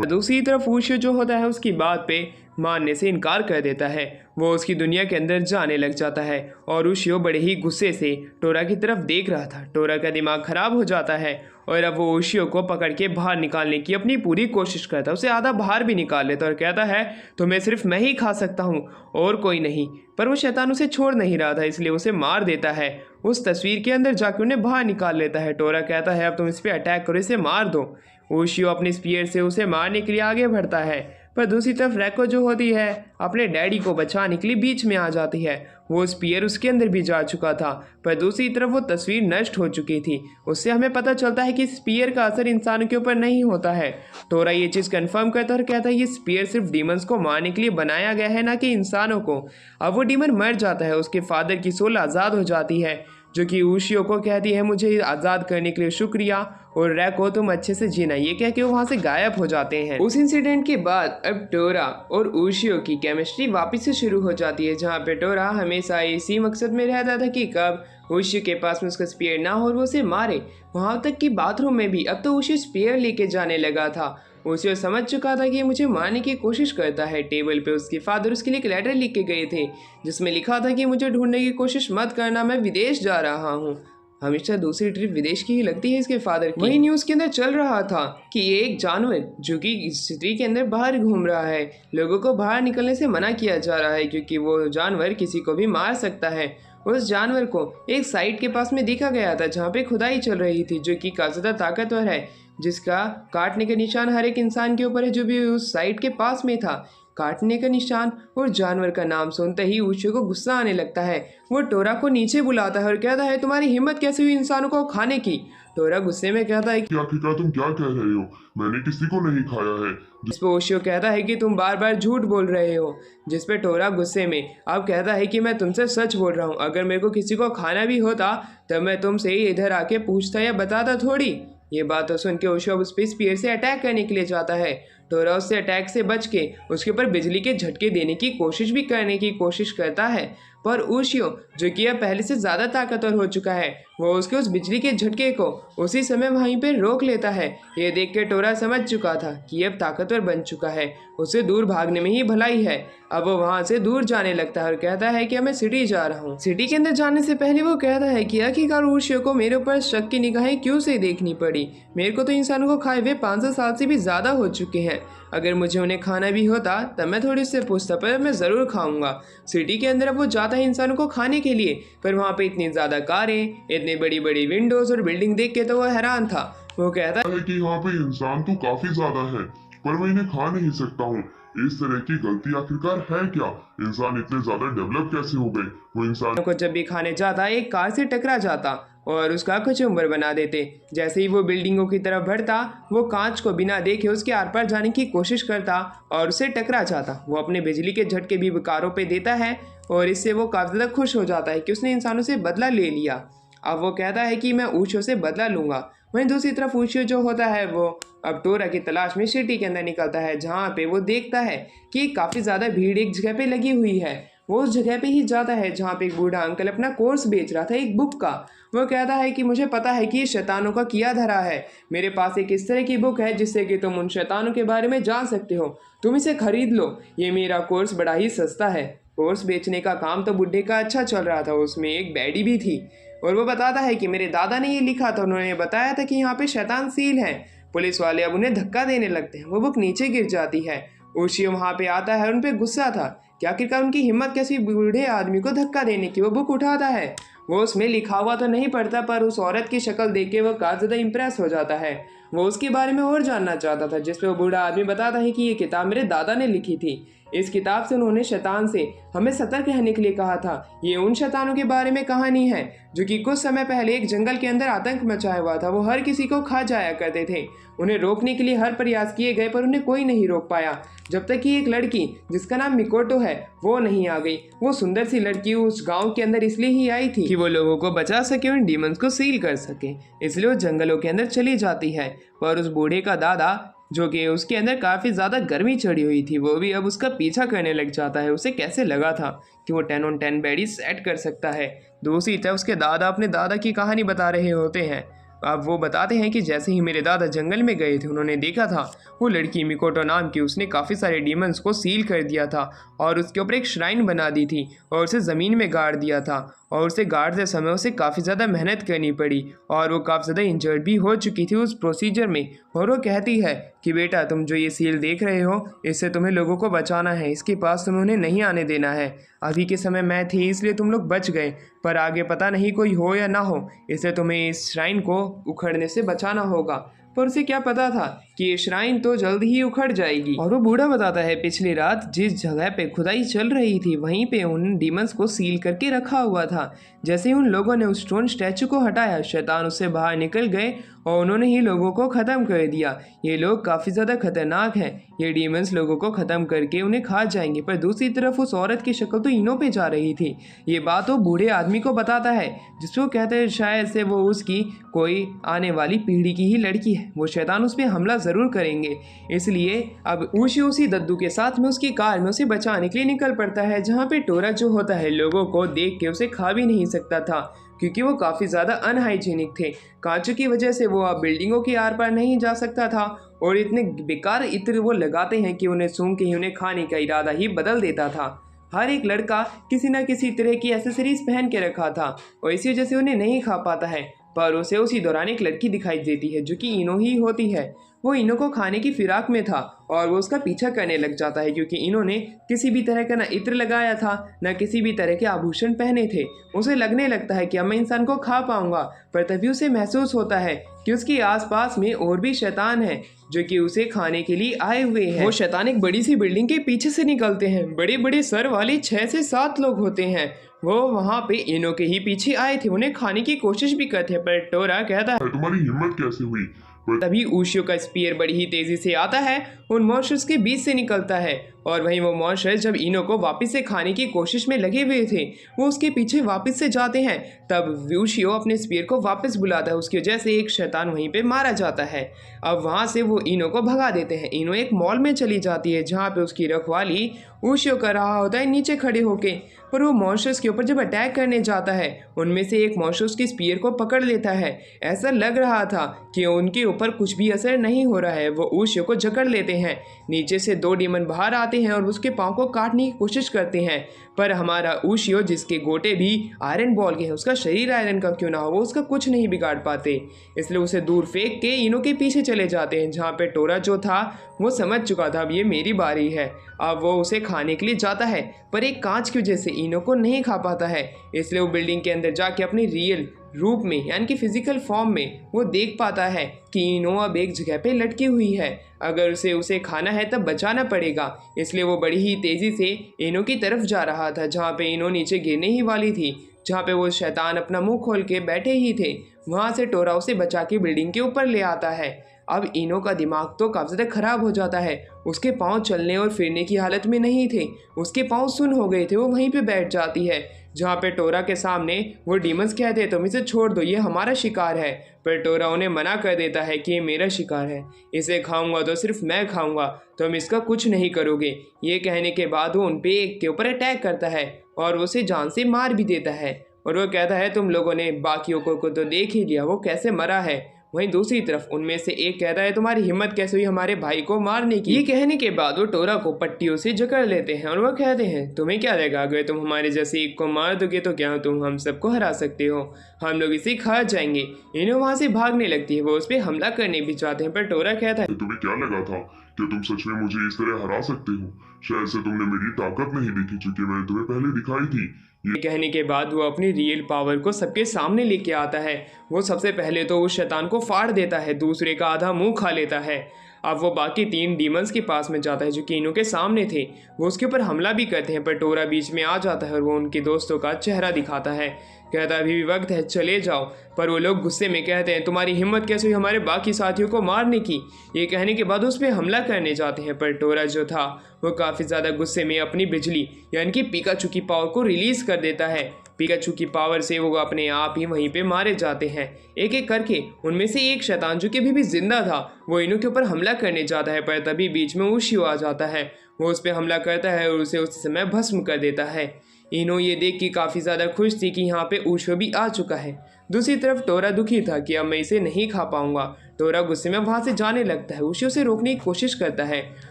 Speaker 1: दूसरी तरफ उशियो जो होता है उसकी बात पे मानने से इनकार कर देता है। वो उसकी दुनिया के अंदर जाने लग जाता है और उशियो बड़े ही गुस्से से टोरा की तरफ देख रहा था। टोरा का दिमाग खराब हो जाता है और अब वो उशियो को पकड़ के बाहर निकालने की अपनी पूरी कोशिश करता है। उसे आधा बाहर भी निकाल लेता और कहता है, तुम्हें सिर्फ मैं ही खा सकता हूँ और कोई नहीं। पर वो शैतान उसे छोड़ नहीं रहा था, इसलिए उसे मार देता है। उस तस्वीर के अंदर जाकर उन्हें बाहर निकाल लेता है। टोरा कहता है, अब तुम इस पर अटैक करो, इसे मार दो। उशियो अपने स्पीयर से उसे मारने के लिए आगे बढ़ता है, पर दूसरी तरफ रैको जो होती है अपने डैडी को बचाने के लिए बीच में आ जाती है। वो स्पीयर उसके अंदर भी जा चुका था, पर दूसरी तरफ वो तस्वीर नष्ट हो चुकी थी। उससे हमें पता चलता है कि स्पीयर का असर इंसानों के ऊपर नहीं होता है। टोरा ये चीज़ कंफर्म करता है और कहता है ये स्पीयर सिर्फ डीमंस को मारने के लिए बनाया गया है, ना कि इंसानों को। अब वो डीमन मर जाता है, उसके फादर की सोल आज़ाद हो जाती है, जो कि उशियो को कहती है, मुझे आज़ाद करने के लिए शुक्रिया और रैको तुम अच्छे से जीना। ये कह के वो वहाँ से गायब हो जाते हैं। उस इंसिडेंट के बाद अब टोरा और उशियो की केमिस्ट्री वापस से शुरू हो जाती है, जहाँ पे टोरा हमेशा इसी मकसद में रहता था कि कब उशियो के पास में उसका स्पीयर ना हो और वो उसे मारे। वहाँ तक कि बाथरूम में भी अब तो उशियो स्पीयर लेके जाने लगा था। उशियो समझ चुका था कि ये मुझे मारने की कोशिश करता है। टेबल पे उसके फादर उसके लिए एक लेटर लिख के गए थे, जिसमें लिखा था कि मुझे ढूंढने की कोशिश मत करना, मैं विदेश जा रहा हूँ। हमेशा दूसरी ट्रिप विदेश की ही लगती है इसके फादर की। वही न्यूज़ के अंदर चल रहा था कि एक जानवर जो कि सिटी के अंदर बाहर घूम रहा है, लोगों को बाहर निकलने से मना किया जा रहा है क्योंकि वो जानवर किसी को भी मार सकता है। उस जानवर को एक साइट के पास में देखा गया था जहाँ पे खुदाई चल रही थी, जो कि काफ़ी ज़्यादा ताकतवर है, जिसका काटने का निशान हर एक इंसान के ऊपर है जो भी उस साइट के पास में था। काटने का निशान और जानवर का नाम सुनते ही उशियो को गुस्सा आने लगता है। वो टोरा को नीचे बुलाता है और कहता है, तुम्हारी हिम्मत कैसे हुई इंसानों को खाने की। टोरा गुस्से में कहता है कि
Speaker 2: आखिरकार तुम क्या कह रहे हो, मैंने किसी को नहीं खाया है।
Speaker 1: जिस पे उशियो कहता है कि तुम बार बार झूठ बोल रहे हो, जिस पे टोरा गुस्से में अब कहता है कि मैं तुमसे सच बोल रहा हूँ, अगर मेरे को किसी को खाना भी होता तब मैं तुमसे ही इधर आके पूछता या बताता थोड़ी। ये बात तो सुन के उशियो उस पे स्पीयर से अटैक करने के लिए जाता है। टोरा उससे अटैक से बच के उसके ऊपर बिजली के झटके देने की कोशिश भी करने की कोशिश करता है, पर उशियो जो कि अब पहले से ज़्यादा ताकतवर हो चुका है, वो उसके उस बिजली के झटके को उसी समय वहीं पर रोक लेता है। ये देख के टोरा समझ चुका था कि अब ताकतवर बन चुका है, उसे दूर भागने में ही भलाई है। अब वो वहाँ से दूर जाने लगता है और कहता है कि मैं सिटी जा रहा हूँ। सिटी के अंदर जाने से पहले वो कहता है कि आखिरकार उशियो को मेरे ऊपर शक की निगाहें क्यों से देखनी पड़ी। मेरे को तो इंसानों को खाए हुए 500 साल से भी ज़्यादा हो चुके हैं। अगर मुझे उन्हें खाना भी होता तब मैं थोड़ी उससे पूछता, पर मैं ज़रूर खाऊंगा। सिटी के अंदर अब वो जाता है इंसानों को खाने के लिए, पर वहाँ पे इतनी ज़्यादा कारें, इतनी बड़ी बड़ी विंडोज़ और बिल्डिंग देख के तो वो हैरान था। वो कहता
Speaker 2: है कि यहाँ पे इंसान तो काफी ज्यादा है, पर मैं इन्हें खा नहीं सकता हूँ। इस तरह की गलती आखिरकार है क्या? इंसान इतने ज्यादा डेवलप कैसे हो गए? वो इंसान
Speaker 1: को जब भी खाने जाता एक कार से टकरा जाता और उसका कचुम्बर बना देते। जैसे ही वो बिल्डिंगों की तरफ बढ़ता, वो कांच को बिना देखे उसके आर पार जाने की कोशिश करता और उसे टकरा जाता। वो अपने बिजली के झटके भी कारों पे देता है और इससे वो काफ़ी ज़्यादा खुश हो जाता है कि उसने इंसानों से बदला ले लिया। अब वो कहता है कि मैं उशियो से बदला लूँगा। वहीं दूसरी तरफ उशियो जो होता है वो अब टोरा की तलाश में सिटी के अंदर निकलता है, जहाँ पे वो देखता है कि काफ़ी ज़्यादा भीड़ एक जगह पे लगी हुई है। वो उस जगह पे ही जाता है जहाँ पे एक बूढ़ा अंकल अपना कोर्स बेच रहा था, एक बुक का। वो कहता है कि मुझे पता है कि ये शैतानों का किया धरा है, मेरे पास एक इस तरह की बुक है जिससे कि तुम उन शैतानों के बारे में जान सकते हो, तुम इसे खरीद लो, ये मेरा कोर्स बड़ा ही सस्ता है। कोर्स बेचने का काम तो बुढ़े का अच्छा चल रहा था, उसमें एक बैडी भी थी और वो बताता है कि मेरे दादा ने ये लिखा था, उन्होंने बताया था कि यहाँ पे शैतान सील है। पुलिस वाले अब उन्हें धक्का देने लगते हैं, वो बुक नीचे गिर जाती है। उशियो वहाँ पे आता है और उन पे गुस्सा था कि आखिरकार उनकी हिम्मत कैसी बूढ़े आदमी को धक्का देने की। वो बुक उठाता है, वो उसमें लिखा हुआ तो नहीं पढ़ता, पर उस औरत की शक्ल देख के वो काफ़ी ज़्यादा इम्प्रेस हो जाता है। वो उसके बारे में और जानना चाहता था, जिसपे वो बूढ़ा आदमी बताता है कि ये किताब मेरे दादा ने लिखी थी। इस किताब से उन्होंने शैतान से हमें सतर्क रहने के लिए कहा था। ये उन शैतानों के बारे में कहानी है जो कि कुछ समय पहले एक जंगल के अंदर आतंक मचाया हुआ था। वो हर किसी को खा जाया करते थे। उन्हें रोकने के लिए हर प्रयास किए गए पर उन्हें कोई नहीं रोक पाया, जब तक कि एक लड़की जिसका नाम मिकोटो है वो नहीं आ गई। वो सुंदर सी लड़की उस गांव के अंदर इसलिए ही आई थी कि वो लोगों को बचा सके, उन डीमंस को सील कर सके। इसलिए वो जंगलों के अंदर चली जाती है। पर उस बूढ़े का दादा, जो कि उसके अंदर काफ़ी ज़्यादा गर्मी चढ़ी हुई थी, वो भी अब उसका पीछा करने लग जाता है। उसे कैसे लगा था कि वो 10 on 10 बैडी सेट कर सकता है। दूसरी तरफ उसके दादा अपने दादा की कहानी बता रहे होते हैं। अब वो बताते हैं कि जैसे ही मेरे दादा जंगल में गए थे, उन्होंने देखा था वो लड़की मिकोटो नाम की, उसने काफ़ी सारे डीमंस को सील कर दिया था और उसके ऊपर एक श्राइन बना दी थी और उसे ज़मीन में गाड़ दिया था। और उसे गाड़ते समय उसे काफ़ी ज़्यादा मेहनत करनी पड़ी और वो काफ़ी ज़्यादा इंजर्ड भी हो चुकी थी उस प्रोसीजर में। और वो कहती है कि बेटा, तुम जो ये सील देख रहे हो, इससे तुम्हें लोगों को बचाना है, इसके पास तुम उन्हें नहीं आने देना है। अभी के समय मैं थी इसलिए तुम लोग बच गए, पर आगे पता नहीं कोई हो या ना हो, इसलिए तुम्हें इस श्राइन को उखड़ने से बचाना होगा। पर उसे क्या पता था कि ये श्राइन तो जल्द ही उखड़ जाएगी। और वो बूढ़ा बताता है पिछली रात जिस जगह पे खुदाई चल रही थी वहीं पे उन डीमंस को सील करके रखा हुआ था। जैसे ही उन लोगों ने उस स्टोन स्टैचू को हटाया, शैतान उससे बाहर निकल गए और उन्होंने ही लोगों को ख़त्म कर दिया। ये लोग काफ़ी ज़्यादा खतरनाक हैं। ये डीमंस लोगों को ख़त्म करके उन्हें खा जाएंगे। पर दूसरी तरफ उस औरत की शक्ल तो इनो पे जा रही थी। ये बात वो बूढ़े आदमी को बताता है, जिसपे वो कहते हैं शायद से वो उसकी कोई आने वाली पीढ़ी की ही लड़की है। वो शैतान उस पर हमला ज़रूर करेंगे। इसलिए अब उसी दद्दू के साथ में उसकी कार में उसे बचाने के लिए निकल पड़ता है, जहाँ पे टोरा जो होता है लोगों को देख के उसे खा भी नहीं सकता था, क्योंकि वो काफ़ी ज़्यादा अनहाइजीनिक थे। कांचों की वजह से वो अब बिल्डिंगों के आर पार नहीं जा सकता था और इतने बेकार इत्र वो लगाते हैं कि उन्हें सूंघ के ही उन्हें खाने का इरादा ही बदल देता था। हर एक लड़का किसी न किसी तरह की एसेसरीज पहन के रखा था और इसी वजह से उन्हें नहीं खा पाता है। पर उसे उसी दौरान एक लड़की दिखाई देती है जो कि इनो ही होती है। वो इनो को खाने की फिराक में था और वो उसका पीछा करने लग जाता है, क्योंकि इन्होंने किसी भी तरह का ना इत्र लगाया था न किसी भी तरह के आभूषण पहने थे। उसे लगने लगता है कि अब मैं इंसान को खा पाऊंगा, पर तभी उसे महसूस होता है कि उसके आसपास में और भी शैतान हैं जो कि उसे खाने के लिए आए हुए हैं। वो शैतान एक बड़ी सी बिल्डिंग के पीछे से निकलते हैं। बड़े बड़े सर वाले 6 से 7 लोग होते हैं। वो वहाँ पे इनो के ही पीछे आए थे, उन्हें खाने की कोशिश भी करते हैं। पर टोरा कहता है
Speaker 2: तुम्हारी हिम्मत कैसे हुई?
Speaker 1: तभी ऊशियो का स्पीयर बड़ी ही तेजी से आता है, उन मॉन्स्टर्स के बीच से निकलता है और वहीं वो मॉन्स्टर्स जब इनो को वापस से खाने की कोशिश में लगे हुए थे, वो उसके पीछे वापस से जाते हैं। तब ऊशियो अपने स्पीयर को वापस बुलाता है, उसकी वजह से एक शैतान वहीं पे मारा जाता है। अब वहाँ से वो इनो को भगा देते हैं। इनो एक मॉल में चली जाती है जहाँ पे उसकी रखवाली ऊशियो कर रहा होता है नीचे खड़े होके। पर वो मॉन्स्टर्स के ऊपर जब अटैक करने जाता है, उनमें से एक मॉन्स्टर उसकी स्पीयर को पकड़ लेता है। ऐसा लग रहा था कि उनके ऊपर कुछ भी असर नहीं हो रहा है। वो ऊशियो को जकड़ लेते हैं। नीचे से 2 डीमन बाहर आते हैं और उसके पाँव को काटने की कोशिश करते हैं। पर हमारा ऊशियो, जिसके गोटे भी आयरन बॉल के हैं, उसका शरीर आयरन का क्यों ना हो, वो उसका कुछ नहीं बिगाड़ पाते। इसलिए उसे दूर फेंक के इनो के पीछे चले जाते हैं, जहाँ पे टोरा जो था वो समझ चुका था अब ये मेरी बारी है। अब वो उसे खाने के लिए जाता है, पर एक कांच की वजह से इनो को नहीं खा पाता है। इसलिए वो बिल्डिंग के अंदर जाके अपनी रियल रूप में यानी कि फिजिकल फॉर्म में वो देख पाता है कि इनो अब एक जगह पे लटकी हुई है। अगर उसे खाना है तब बचाना पड़ेगा। इसलिए वो बड़ी ही तेज़ी से इनो की तरफ जा रहा था, जहाँ पे इनो नीचे गिरने ही वाली थी, जहाँ पे वो शैतान अपना मुंह खोल के बैठे ही थे। वहाँ से टोरा उसे बचा के बिल्डिंग के ऊपर ले आता है। अब इनो का दिमाग तो काफ़ी ज़्यादा खराब हो जाता है। उसके पाँव चलने और फिरने की हालत में नहीं थे, उसके पाँव सुन्न हो गए थे। वो वहीं पे बैठ जाती है, जहाँ पे टोरा के सामने वो डीमंस कहते हैं तुम इसे छोड़ दो, ये हमारा शिकार है। पर टोरा उन्हें मना कर देता है कि ये मेरा शिकार है, इसे खाऊंगा तो सिर्फ मैं खाऊंगा, तुम इसका कुछ नहीं करोगे। ये कहने के बाद वो उन पे एक के ऊपर अटैक करता है और उसे जान से मार भी देता है। और वो कहता है तुम लोगों ने बाकियों को तो देख ही लिया वो कैसे मरा है। वहीं दूसरी तरफ उनमें से एक कहता है तुम्हारी हिम्मत कैसे हुई हमारे भाई को मारने की। ये कहने के बाद वो टोरा को पट्टियों से जकड़ लेते हैं और वो कहते हैं तुम्हें क्या लगा, अगर तुम हमारे जैसे एक को मार दोगे तो क्या तुम हम सबको हरा सकते हो, हम लोग इसे खा जाएंगे। इन्हें वहाँ से भागने लगती है, वो उस पर हमला करने भी चाहते हैं। पर टोरा कहता है
Speaker 2: तुम्हें क्या लगा था कि तुम सच में मुझे इस तरह हरा सकते हो? शायद से तुमने मेरी ताकत नहीं देखी, चूंकि मैंने तुम्हें पहले दिखाई थी।
Speaker 1: ये कहने के बाद वो अपनी रियल पावर को सबके सामने लेके आता है। वो सबसे पहले तो उस शैतान को फाड़ देता है, दूसरे का आधा मुंह खा लेता है। अब वो बाकी 3 डीमंस के पास में जाता है जो कि इनों के सामने थे। वो उसके ऊपर हमला भी करते हैं, पर टोरा बीच में आ जाता है और वो उनके दोस्तों का चेहरा दिखाता है। कहता है अभी भी वक्त है, चले जाओ। पर वो लोग गुस्से में कहते हैं तुम्हारी हिम्मत कैसे हुई हमारे बाकी साथियों को मारने की। ये कहने के बाद उस पर हमला करने जाते हैं, पर टोरा जो था वो काफ़ी ज़्यादा गुस्से में अपनी बिजली यानी कि पिकाचू की पावर को रिलीज़ कर देता है। पिकाचू की पावर से वो अपने आप ही वहीं पे मारे जाते हैं एक एक करके। उनमें से एक शैतान जो कि अभी भी जिंदा था वो इनों के ऊपर हमला करने जाता है, पर तभी बीच में उशियो आ जाता है। वो उस पर हमला करता है और उसे उस समय भस्म कर देता है। इनो ये देख के काफ़ी ज़्यादा खुश थी कि यहाँ पे उशियो भी आ चुका है। दूसरी तरफ टोरा दुखी था कि अब मैं इसे नहीं खा पाऊंगा। टोरा गुस्से में वहाँ से जाने लगता है, उशियो से रोकने की कोशिश करता है।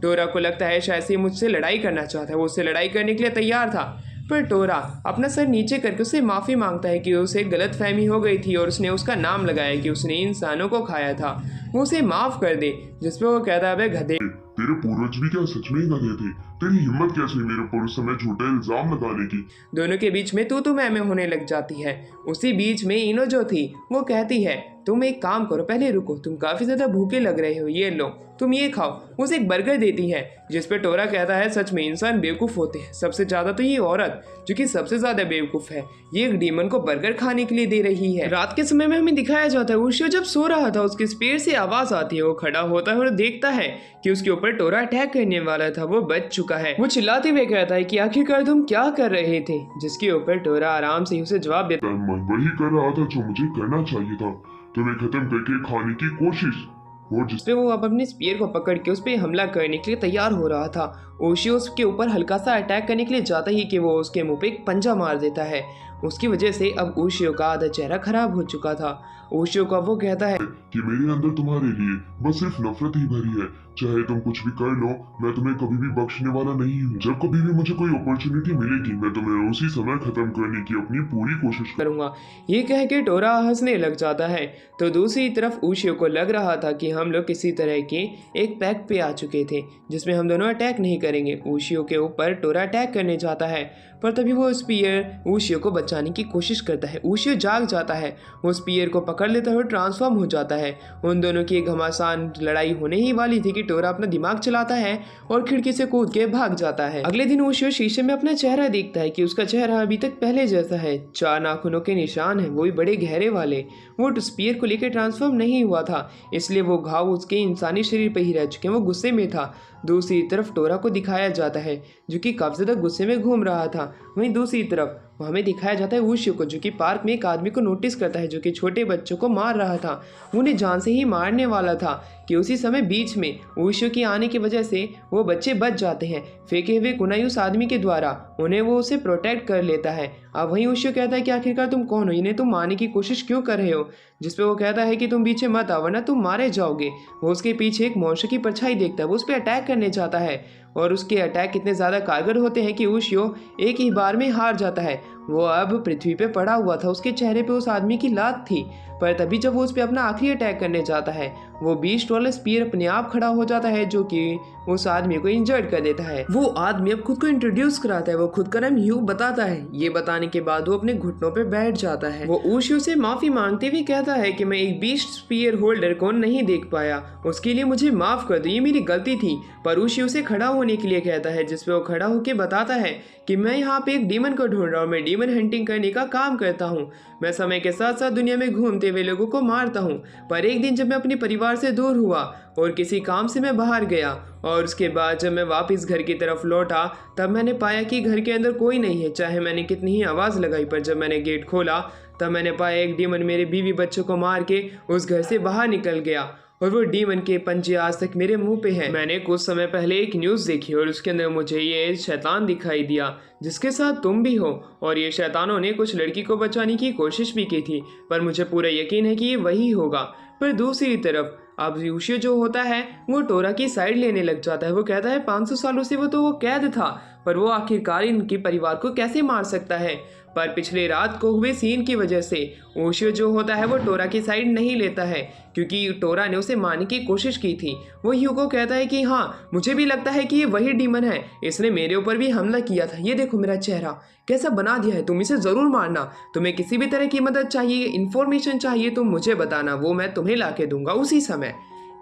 Speaker 1: टोरा को लगता है शायद से मुझसे लड़ाई करना चाहता है, वो उससे लड़ाई करने के लिए तैयार था। पर टोरा अपना सर नीचे करके उससे माफ़ी मांगता है कि उसे गलतफहमी हो गई थी और उसने उसका नाम लगाया कि उसने इंसानों को खाया था, वो उसे माफ़ कर दे। जिस पर वो कहता है गधे,
Speaker 2: तेरे पूर्वज भी क्या सच में ही गधे थे? तेरी हिम्मत कैसे हुई मेरे ऊपर उस समय झूठा इल्जाम लगाने की?
Speaker 1: दोनों के बीच में तू मैं होने लग जाती है। उसी बीच में इनो जो थी वो कहती है तुम एक काम करो, पहले रुको, तुम काफ़ी ज़्यादा भूखे लग रहे हो, ये लो तुम ये खाओ। उसे एक बर्गर देती है, जिस पे टोरा कहता है सच में इंसान बेवकूफ़ होते हैं, सबसे ज़्यादा तो ये औरत जो कि सबसे ज़्यादा बेवकूफ़ है, ये एक डीमन को बर्गर खाने के लिए दे रही है। रात के समय में हमें दिखाया जाता है उशियो जब सो रहा था उसके पेट से आवाज़ आती है। वो खड़ा होता है और देखता है कि उसके ऊपर टोरा अटैक करने वाला था, वो बच चुका है। वो चिल्लाते हुए कहता है कि आखिरकार तुम क्या कर रहे थे, जिसके ऊपर टोरा आराम से उसे जवाब देता है
Speaker 2: मैं वही कर रहा था जो मुझे करना चाहिए था, तुम्हें खत्म करके खाने की कोशिश। और जिस
Speaker 1: पे वो अब अपने स्पीयर को पकड़ के उस पर हमला करने के लिए तैयार हो रहा था। ओशियो उसके ऊपर हल्का सा अटैक करने के लिए जाता ही कि वो उसके मुंह पे एक पंजा मार देता है। उसकी वजह से अब ओशियो का आधा चेहरा खराब हो चुका था। ओशियो को वो कहता है
Speaker 2: कि मेरे अंदर तुम्हारे लिए बस सिर्फ नफरत ही भरी है, चाहे तुम कुछ भी कर लो, मैं तुम्हें कभी भी बख्शने वाला नहीं हूँ। जब कभी भी मुझे कोई अपॉर्चुनिटी मिलेगी मैं तुम्हें उसी समय खत्म करने की अपनी पूरी कोशिश
Speaker 1: करूंगा। ये कह के टोरा हंसने लग जाता है। तो दूसरी तरफ ओशियो को लग रहा था कि हम लोग किसी तरह के एक पैक्ट पे आ चुके थे जिसमें हम दोनों अटैक नहीं करेंगे। ओशियो के ऊपर टोरा अटैक करने जाता है, पर तभी वो स्पीयर ओशियो को बचाने की कोशिश करता है। ओशियो जाग जाता है, वो स्पीयर को पकड़ लेता है और ट्रांसफॉर्म हो जाता है। उन दोनों की एक घमासान लड़ाई होने ही वाली थी कि टोरा अपना दिमाग चलाता है और खिड़की से कूद के भाग जाता है। अगले दिन ओशियो शीशे में अपना चेहरा देखता है कि उसका चेहरा अभी तक पहले जैसा है, 4 नाखूनों के निशान हैं, वो भी बड़े गहरे वाले। वो स्पीयर को लेकर ट्रांसफॉर्म नहीं हुआ था, इसलिए वो घाव उसके इंसानी शरीर पर ही रह चुके हैं। वो गुस्से में था। दूसरी तरफ टोरा को दिखाया जाता है जो कि काफी ज्यादा गुस्से में घूम रहा था। वहीं दूसरी तरफ हमें दिखाया जाता है ओशियो को जो कि पार्क में एक आदमी को नोटिस करता है जो कि छोटे बच्चों को मार रहा था। वो उन्हें जान से ही मारने वाला था कि उसी समय बीच में ओशियो के आने की वजह से वो बच्चे बच जाते हैं। फेंके हुए कुनाई उस आदमी के द्वारा उन्हें वो उसे प्रोटेक्ट कर लेता है। अब वहीं ओशियो कहता है कि आखिरकार तुम कौन हो, इन्हें तुम मारने की कोशिश क्यों कर रहे हो, जिस पे वो कहता है कि तुम पीछे मत आओ वरना तुम मारे जाओगे। वो उसके पीछे एक मॉन्स्टर की परछाई देखता है, वो उस पर अटैक करने जाता है और उसके अटैक कितने ज़्यादा कारगर होते हैं कि ओशियो एक ही बार में हार जाता है। वो अब पृथ्वी पे पड़ा हुआ था, उसके चेहरे पे उस आदमी की लात थी। पर तभी जब वो उस पर अपना आखिरी अटैक करने जाता है वो बीस्ट वाला स्पीयर अपने आप खड़ा हो जाता है जो कि उस आदमी को इंजर्ड कर देता है। वो आदमी अब खुद को इंट्रोड्यूस कराता है, वो खुद का नाम ह्यू बताता है। ये बताने के बाद वो अपने घुटनों पे बैठ जाता है। वो ओशियो से माफी मांगते हुए कहता है कि मैं एक बीस्ट स्पीयर होल्डर को नहीं देख पाया, उसके लिए मुझे माफ कर दो, ये मेरी गलती थी। पर ओशियो से खड़ा होने के लिए कहता है जिसपे वो खड़ा होकर बताता है कि मैं यहाँ पे एक डीमन को ढूंढ रहा हूँ, मैं डीमन हंटिंग करने का काम करता हूँ, मैं समय के साथ साथ दुनिया में घूमते हुए लोगों को मारता हूँ। पर एक दिन जब मैं अपने परिवार से दूर हुआ और किसी काम से मैं बाहर गया और उसके बाद जब मैं वापस घर की तरफ लौटा तब मैंने पाया कि घर के अंदर कोई नहीं है, चाहे मैंने कितनी ही आवाज़ लगाई। पर जब मैंने गेट खोला तब मैंने पाया एक डीमन मेरे बीवी बच्चों को मार के उस घर से बाहर निकल गया और वो डीमन के पंजे आज तक मेरे मुंह पे हैं। मैंने कुछ समय पहले एक न्यूज़ देखी और उसके अंदर मुझे ये शैतान दिखाई दिया जिसके साथ तुम भी हो, और ये शैतानों ने कुछ लड़की को बचाने की कोशिश भी की थी, पर मुझे पूरा यकीन है कि ये वही होगा। पर दूसरी तरफ अब ओशियो जो होता है वो टोरा की साइड लेने लग जाता है। वो कहता है 500 सालों से वो कैद था, पर वो आखिरकार इनके परिवार को कैसे मार सकता है। पर पिछले रात को हुए सीन की वजह से ओशियो जो होता है वो टोरा की साइड नहीं लेता है, क्योंकि टोरा ने उसे मारने की कोशिश की थी। वो ह्यूगो कहता है कि हाँ, मुझे भी लगता है कि ये वही डीमन है, इसने मेरे ऊपर भी हमला किया था। ये देखो मेरा चेहरा कैसा बना दिया है, तुम इसे ज़रूर मारना। तुम्हें किसी भी तरह की मदद चाहिए, इन्फॉर्मेशन चाहिए तो मुझे बताना, वो मैं तुम्हें ला के दूंगा उसी समय।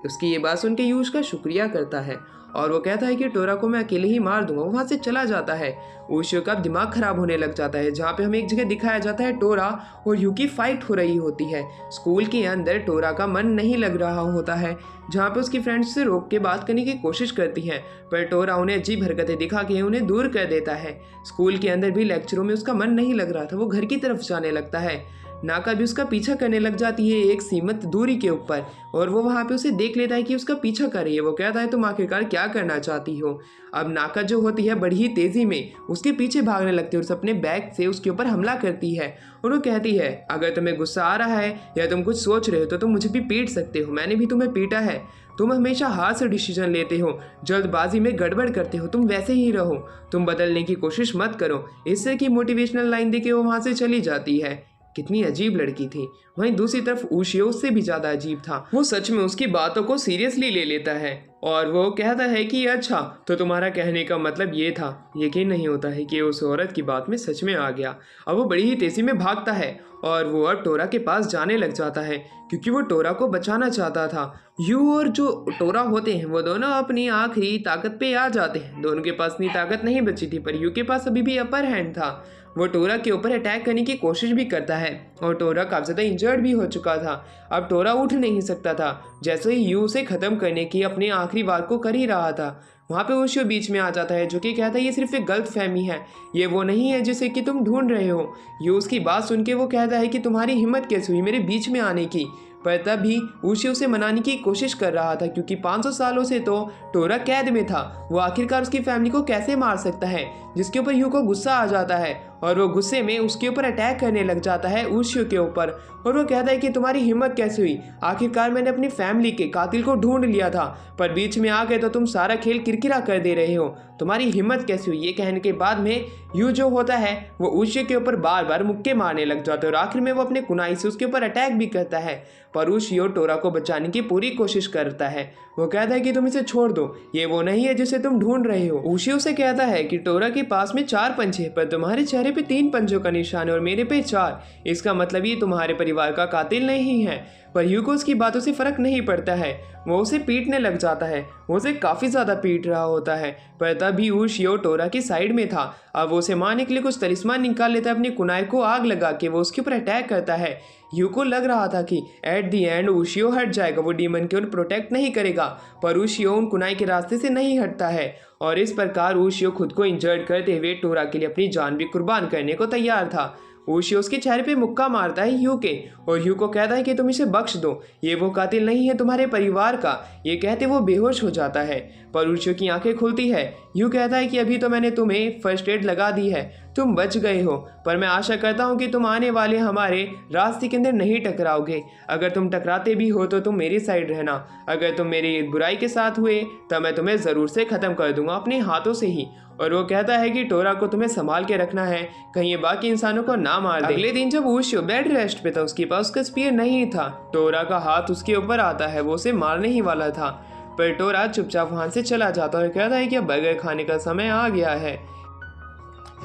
Speaker 1: उसकी ये बात सुन के यूश का शुक्रिया करता है और वो कहता है कि टोरा को मैं अकेले ही मार दूंगा। वहाँ से चला जाता है। ओशियो का दिमाग खराब होने लग जाता है, जहाँ पे हमें एक जगह दिखाया जाता है टोरा और यू की फाइट हो रही होती है। स्कूल के अंदर टोरा का मन नहीं लग रहा होता है, जहाँ पे उसकी फ्रेंड्स से रोक के बात करने की कोशिश करती हैं, पर टोरा उन्हें अजीब हरकतें दिखा के उन्हें दूर कर देता है। स्कूल के अंदर भी लेक्चरों में उसका मन नहीं लग रहा था, वो घर की तरफ जाने लगता है। नाका भी उसका पीछा करने लग जाती है एक सीमित दूरी के ऊपर, और वो वहाँ पे उसे देख लेता है कि उसका पीछा कर रही है। वो कहता है तुम आखिरकार क्या करना चाहती हो। अब नाका जो होती है बड़ी ही तेज़ी में उसके पीछे भागने लगती है और अपने बैग से उसके ऊपर हमला करती है। और वो कहती है अगर तुम्हें गुस्सा आ रहा है या तुम कुछ सोच रहे हो तो तुम मुझे भी पीट सकते हो, मैंने भी तुम्हें पीटा है। तुम हमेशा हाथ से डिसीजन लेते हो, जल्दबाजी में गड़बड़ करते हो, तुम वैसे ही रहो, तुम बदलने की कोशिश मत करो। इस तरह की मोटिवेशनल लाइन देके वो वहाँ से चली जाती है। कितनी अजीब लड़की थी। वहीं दूसरी तरफ ओशियो उससे भी ज़्यादा अजीब था। वो सच में उसकी बातों को सीरियसली ले लेता है और वो कहता है कि अच्छा तो तुम्हारा कहने का मतलब ये था। यकीन नहीं होता है कि उस औरत की बात में सच में आ गया। अब वो बड़ी ही तेज़ी में भागता है और वो अब टोरा के पास जाने लग जाता है, क्योंकि वो टोरा को बचाना चाहता था। यू और जो टोरा होते हैं वो दोनों अपनी आखिरी ताकत पे आ जाते हैं। दोनों के पास इतनी ताकत नहीं बची थी, पर यू के पास अभी भी अपर हैंड था। वो टोरा के ऊपर अटैक करने की कोशिश भी करता है और टोरा काफ़ी ज़्यादा इंजर्ड भी हो चुका था। अब टोरा उठ नहीं सकता था। जैसे ही यू उसे ख़त्म करने की अपने आखिरी वार को कर ही रहा था, वहाँ पे ओशियो बीच में आ जाता है, जो कि कहता है ये सिर्फ एक गलत फहमी है, ये वो नहीं है जिसे कि तुम ढूंढ रहे हो। यू उसकी बात सुन के वो कहता है कि तुम्हारी हिम्मत कैसे हुई मेरे बीच में आने की। पर तब भी ओशियो उसे मनाने की कोशिश कर रहा था, क्योंकि 500 सालों से तो टोरा कैद में था। वो आखिरकार उसकी फैमिली को कैसे मार सकता है, जिसके ऊपर यू को गुस्सा आ जाता है और वो गुस्से में उसके ऊपर अटैक करने लग जाता है ओशियो के ऊपर। और वो कहता है कि तुम्हारी हिम्मत कैसे हुई, आखिरकार मैंने अपनी फैमिली के कातिल को ढूंढ लिया था, पर बीच में आ गए तो तुम सारा खेल किरकिरा कर दे रहे हो, तुम्हारी हिम्मत कैसे हुई। ये कहने के बाद में यू जो होता है वो ओशियो के ऊपर बार बार मुक्के मारने लग जाता है और आखिर में वो अपने कुनाई से उसके ऊपर अटैक भी करता है, पर ओशियो टोरा को बचाने की पूरी कोशिश करता है। वो कहता है कि तुम इसे छोड़ दो, ये वो नहीं है जिसे तुम ढूंढ रहे हो। ओशियो से कहता है कि टोरा के पास में 4 पंजे हैं, पर तुम्हारे चेहरे पे 3 पंजों का निशान है और मेरे पे 4, इसका मतलब ये तुम्हारे परिवार का कातिल नहीं है। पर यू को उसकी बातों से फर्क नहीं पड़ता है, वो उसे पीटने लग जाता है। वो उसे काफ़ी ज़्यादा पीट रहा होता है, पर तभी ओशियो टोरा की साइड में था। अब वो उसे मारने के लिए कुछ तलिस्मान निकाल लेता है, अपनी कुनाई को आग लगा के वो उसके ऊपर अटैक करता है। यू को लग रहा था कि एट दी एंड ओशियो हट जाएगा, वो डीमन के उन प्रोटेक्ट नहीं करेगा, पर ओशियो उन कुनाई के रास्ते से नहीं हटता है और इस प्रकार ओशियो खुद को इंजर्ड करते हुए टोरा के लिए अपनी जान भी कुर्बान करने को तैयार था। ओशियो उसके चेहरे पे मुक्का मारता है ह्यू के और ह्यू को कहता है कि तुम इसे बख्श दो, ये वो कातिल नहीं है तुम्हारे परिवार का। ये कहते वो बेहोश हो जाता है, पर ओशियो की आंखें खुलती है। ह्यू कहता है कि अभी तो मैंने तुम्हें फर्स्ट एड लगा दी है, तुम बच गए हो, पर मैं आशा करता हूँ कि तुम आने वाले हमारे रास्ते के अंदर नहीं टकराओगे। अगर तुम टकराते भी हो तो तुम मेरी साइड रहना, अगर तुम मेरी बुराई के साथ हुए तो मैं तुम्हें ज़रूर से ख़त्म कर दूंगा अपने हाथों से ही। और वो कहता है कि टोरा को तुम्हें संभाल के रखना है, कहीं ये बाकी इंसानों को ना मार दे। अगले दिन जब ओशियो बेड रेस्ट पे था, उसके पास उसका स्पीयर नहीं था। टोरा का हाथ उसके ऊपर आता है, वो उसे मारने ही वाला था, पर टोरा चुपचाप वहाँ से चला जाता है और कहता है कि अब बर्गर खाने का समय आ गया है।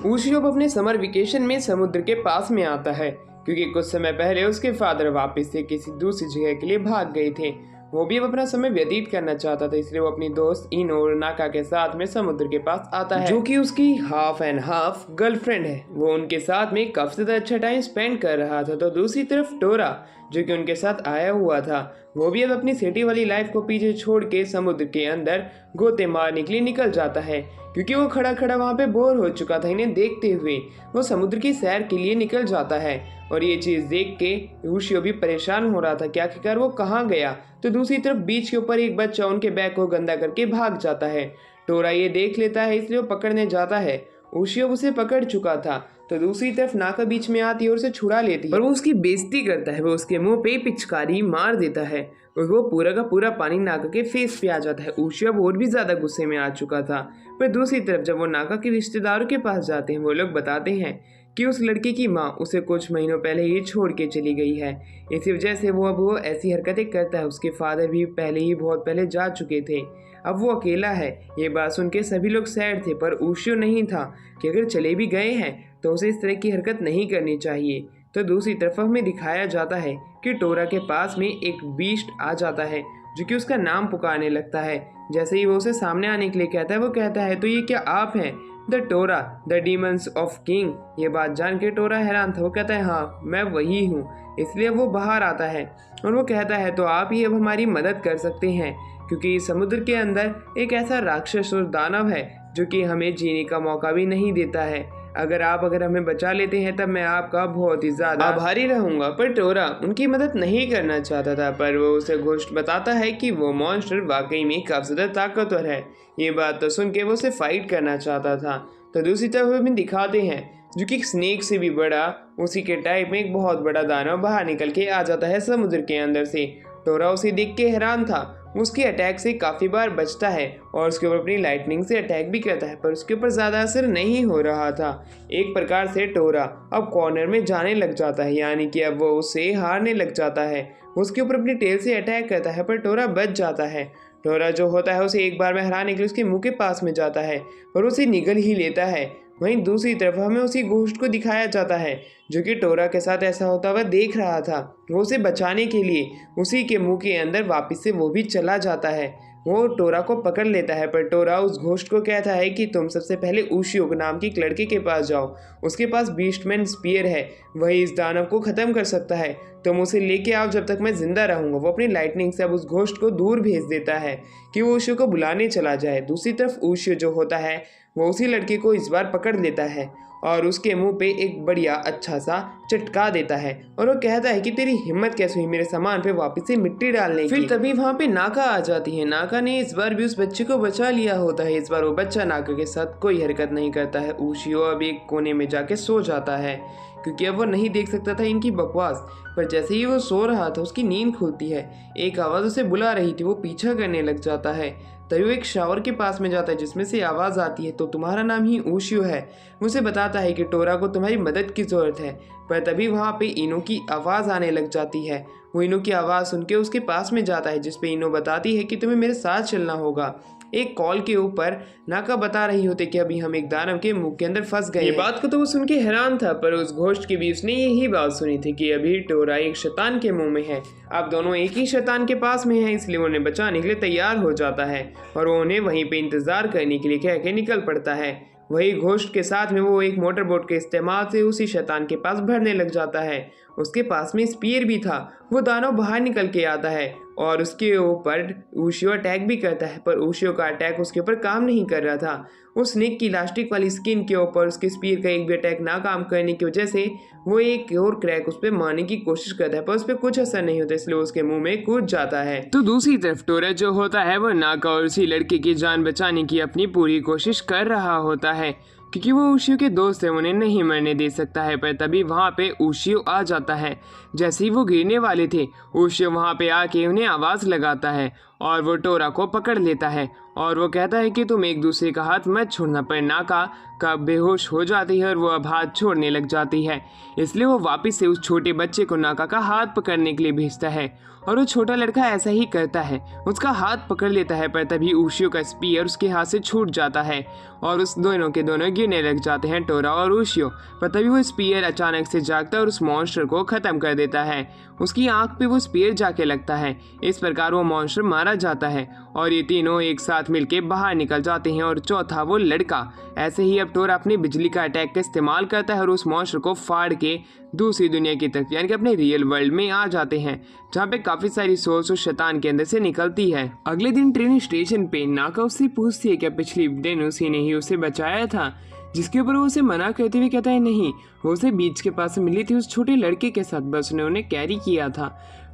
Speaker 1: ओशियो अपने समर वेकेशन में समुद्र के पास में आता है, क्योंकि कुछ समय पहले उसके फादर वापस से किसी दूसरी जगह के लिए भाग गए थे। वो भी अब अपना समय व्यतीत करना चाहता था, इसलिए वो अपनी दोस्त इनो और नाका के साथ में समुद्र के पास आता है, जो कि उसकी हाफ एंड हाफ गर्लफ्रेंड है। वो उनके साथ में काफी ज्यादा अच्छा टाइम स्पेंड कर रहा था। तो दूसरी तरफ टोरा जो कि उनके साथ आया हुआ था, वो भी अब अपनी सिटी वाली लाइफ को पीछे छोड़ के समुद्र के अंदर गोते मारने के लिए निकल जाता है, क्योंकि वो खड़ा खड़ा वहाँ पे बोर हो चुका था इन्हें देखते हुए। वो समुद्र की सैर के लिए निकल जाता है और ये चीज़ देख के ओशियो भी परेशान हो रहा था कि आखिरकार वो कहाँ गया। तो दूसरी तरफ बीच के ऊपर एक बच्चा उनके बैग को गंदा करके भाग जाता है। टोरा ये देख लेता है, इसलिए वो पकड़ने जाता है। ओशियो उसे पकड़ चुका था, तो दूसरी तरफ नाका बीच में आती है और उसे छुड़ा लेती है और वो उसकी बेइज्जती करता है। वो उसके मुंह पे पिचकारी मार देता है और वो पूरा का पूरा पानी नाका के फेस पे आ जाता है। ओशियो अब और भी ज़्यादा गुस्से में आ चुका था। पर दूसरी तरफ जब वो नाका के रिश्तेदारों के पास जाते हैं, वो लोग बताते हैं कि उस लड़के की माँ उसे कुछ महीनों पहले ही छोड़ के चली गई है। इसी वजह से वो ऐसी हरकतें करता है। उसके फादर भी पहले ही बहुत पहले जा चुके थे, अब वो अकेला है। ये बात सुन के सभी लोग सैड थे, पर उशियो नहीं था कि अगर चले भी गए हैं तो उसे इस तरह की हरकत नहीं करनी चाहिए। तो दूसरी तरफ हमें दिखाया जाता है कि टोरा के पास में एक बीस्ट आ जाता है जो कि उसका नाम पुकारने लगता है। जैसे ही वो उसे सामने आने के लिए कहता है, वो कहता है तो ये क्या आप हैं, the Torah the demons of king. ये बात जान के टोरा हैरान था। वो कहता है हाँ मैं वही हूँ। इसलिए वो बाहर आता है और वो कहता है तो आप ही अब हमारी मदद कर सकते हैं, क्योंकि समुद्र के अंदर एक ऐसा राक्षस और दानव है जो कि हमें जीने का मौका भी नहीं देता है। अगर हमें बचा लेते हैं तब मैं आपका बहुत ही ज़्यादा आभारी रहूँगा। पर टोरा उनकी मदद नहीं करना चाहता था, पर वो उसे घोस्ट बताता है कि वो मॉन्स्टर वाकई में काफ़ी ज़्यादा ताकतवर है। ये बात तो सुन के वो उसे फाइट करना चाहता था। तो दूसरी तरफ हमें दिखाते हैं जो कि स्नेक से भी बड़ा, उसी के टाइप में एक बहुत बड़ा दानव बाहर निकल के आ जाता है समुद्र के अंदर से। टोरा उसे देख के हैरान था। उसके अटैक से काफ़ी बार बचता है और उसके ऊपर अपनी लाइटनिंग से अटैक भी करता है, पर उसके ऊपर ज़्यादा असर नहीं हो रहा था। एक प्रकार से टोरा अब कॉर्नर में जाने लग जाता है, यानी कि अब वो उससे हारने लग जाता है। उसके ऊपर अपनी टेल से अटैक करता है, पर टोरा बच जाता है। टोरा जो होता है उसे एक बार में हराने के लिए उसके मुंह के पास में जाता है और उसे निगल ही लेता है। वहीं दूसरी तरफ हमें उसी घोस्ट को दिखाया जाता है जो कि टोरा के साथ ऐसा होता हुआ देख रहा था। वो उसे बचाने के लिए उसी के मुंह के अंदर वापस से वो भी चला जाता है। वो टोरा को पकड़ लेता है, पर टोरा उस घोस्ट को कहता है कि तुम सबसे पहले उशियो नाम की एक लड़के के पास जाओ। उसके पास बीस्टमैन स्पीयर है, वही इस दानव को ख़त्म कर सकता है। तुम उसे लेके आओ जब तक मैं ज़िंदा रहूँगा। वो अपनी लाइटनिंग से अब उस घोस्ट को दूर भेज देता है कि वो उशियो को बुलाने चला जाए। दूसरी तरफ उशियो जो होता है वो उसी लड़के को इस बार पकड़ लेता है और उसके मुंह पे एक बढ़िया अच्छा सा चटका देता है और वो कहता है कि तेरी हिम्मत कैसे हुई मेरे सामान पे वापस से मिट्टी डालने की। फिर तभी वहाँ पे नाका आ जाती है। नाका ने इस बार भी उस बच्चे को बचा लिया होता है। इस बार वो बच्चा नाका के साथ कोई हरकत नहीं करता है। उशियो अब एक कोने में जाके सो जाता है क्योंकि अब वो नहीं देख सकता था इनकी बकवास। पर जैसे ही वो सो रहा था उसकी नींद खुलती है। एक आवाज़ उसे बुला रही थी, वो पीछा करने लग जाता है। तभी वो एक शावर के पास में जाता है जिसमें से आवाज़ आती है तो तुम्हारा नाम ही उशियो है। वो उसे बताता है कि टोरा को तुम्हारी मदद की ज़रूरत है। पर तभी वहाँ पे इनो की आवाज़ आने लग जाती है। वो इनो की आवाज़ सुन के उसके पास में जाता है जिस पे इनो बताती है कि तुम्हें मेरे साथ चलना होगा। एक कॉल के ऊपर नाका बता रही होते कि अभी हम एक दानव के मुंह के अंदर फंस गए। ये बात को तो वो सुन के हैरान था, पर उस घोस्ट की भी उसने यही बात सुनी थी कि अभी टोरा एक शैतान के मुंह में है। अब दोनों एक ही शैतान के पास में हैं, इसलिए उन्हें बचाने के लिए तैयार हो जाता है और वो उन्हें वहीं पे इंतजार करने के लिए कह के निकल पड़ता है। वही घोस्ट के साथ में वो एक मोटर बोट के इस्तेमाल से उसी शैतान के पास भरने लग जाता है। उसके पास में स्पीयर भी था। वो दानव बाहर निकल के आता है और उसके ऊपर उशियो अटैक भी करता है, पर उशियो का अटैक उसके ऊपर काम नहीं कर रहा था। उस स्नेक की इलास्टिक वाली स्किन के ऊपर उसके स्पीयर का एक भी अटैक ना काम करने की वजह से वो एक और क्रैक उस पर मारने की कोशिश करता है, पर उस पर कुछ असर नहीं होता, इसलिए उसके मुंह में कूद जाता है। तो दूसरी तरफ टोरा जो होता है वो नाका और उसी लड़के की जान बचाने की अपनी पूरी कोशिश कर रहा होता है क्योंकि वो उशियो के दोस्त है, उन्हें नहीं मरने दे सकता है। पर तभी वहाँ पे उशियो आ जाता है। जैसे ही वो गिरने वाले थे उशियो वहाँ पे आके उन्हें आवाज़ लगाता है और वो टोरा को पकड़ लेता है और वो कहता है कि तुम एक दूसरे का हाथ मत छोड़ना। पर नाका का बेहोश हो जाती है और वो अब हाथ छोड़ने लग जाती है, इसलिए वो वापस से उस छोटे बच्चे को नाका का हाथ पकड़ने के लिए भेजता है और वो छोटा लड़का ऐसा ही करता है, उसका हाथ पकड़ लेता है। पर तभी उशियो का स्पीयर उसके हाथ से छूट जाता है और उस दोनों के दोनों गिरने लग जाते हैं, टोरा और उशियो। पर तभी वो स्पीयर अचानक से जागता है और उस मॉन्स्टर को ख़त्म कर देता है। उसकी आंख पे वो स्पीयर जाके लगता है। इस प्रकार वो मॉन्स्टर मारा जाता है और ये तीनों एक साथ मिलके बाहर निकल जाते हैं और चौथा वो लड़का। ऐसे ही अब टोरा अपनी बिजली का अटैक का इस्तेमाल करता है और उस मॉन्स्टर को फाड़ के दूसरी दुनिया की तरफ यानी कि अपने रियल वर्ल्ड में आ जाते हैं, जहाँ पे काफ़ी सारी सोर्स उस शैतान के अंदर से निकलती है। अगले दिन ट्रेन स्टेशन पे नाका उससे पूछती है क्या पिछले दिन उसी ने ही उसे बचाया था, जिसके ऊपर वो उसे मना करते हुए कहता है नहीं, वो उसे बीच के पास मिली थी उस छोटे लड़के के साथ, बस ने उन्हें कैरी किया था।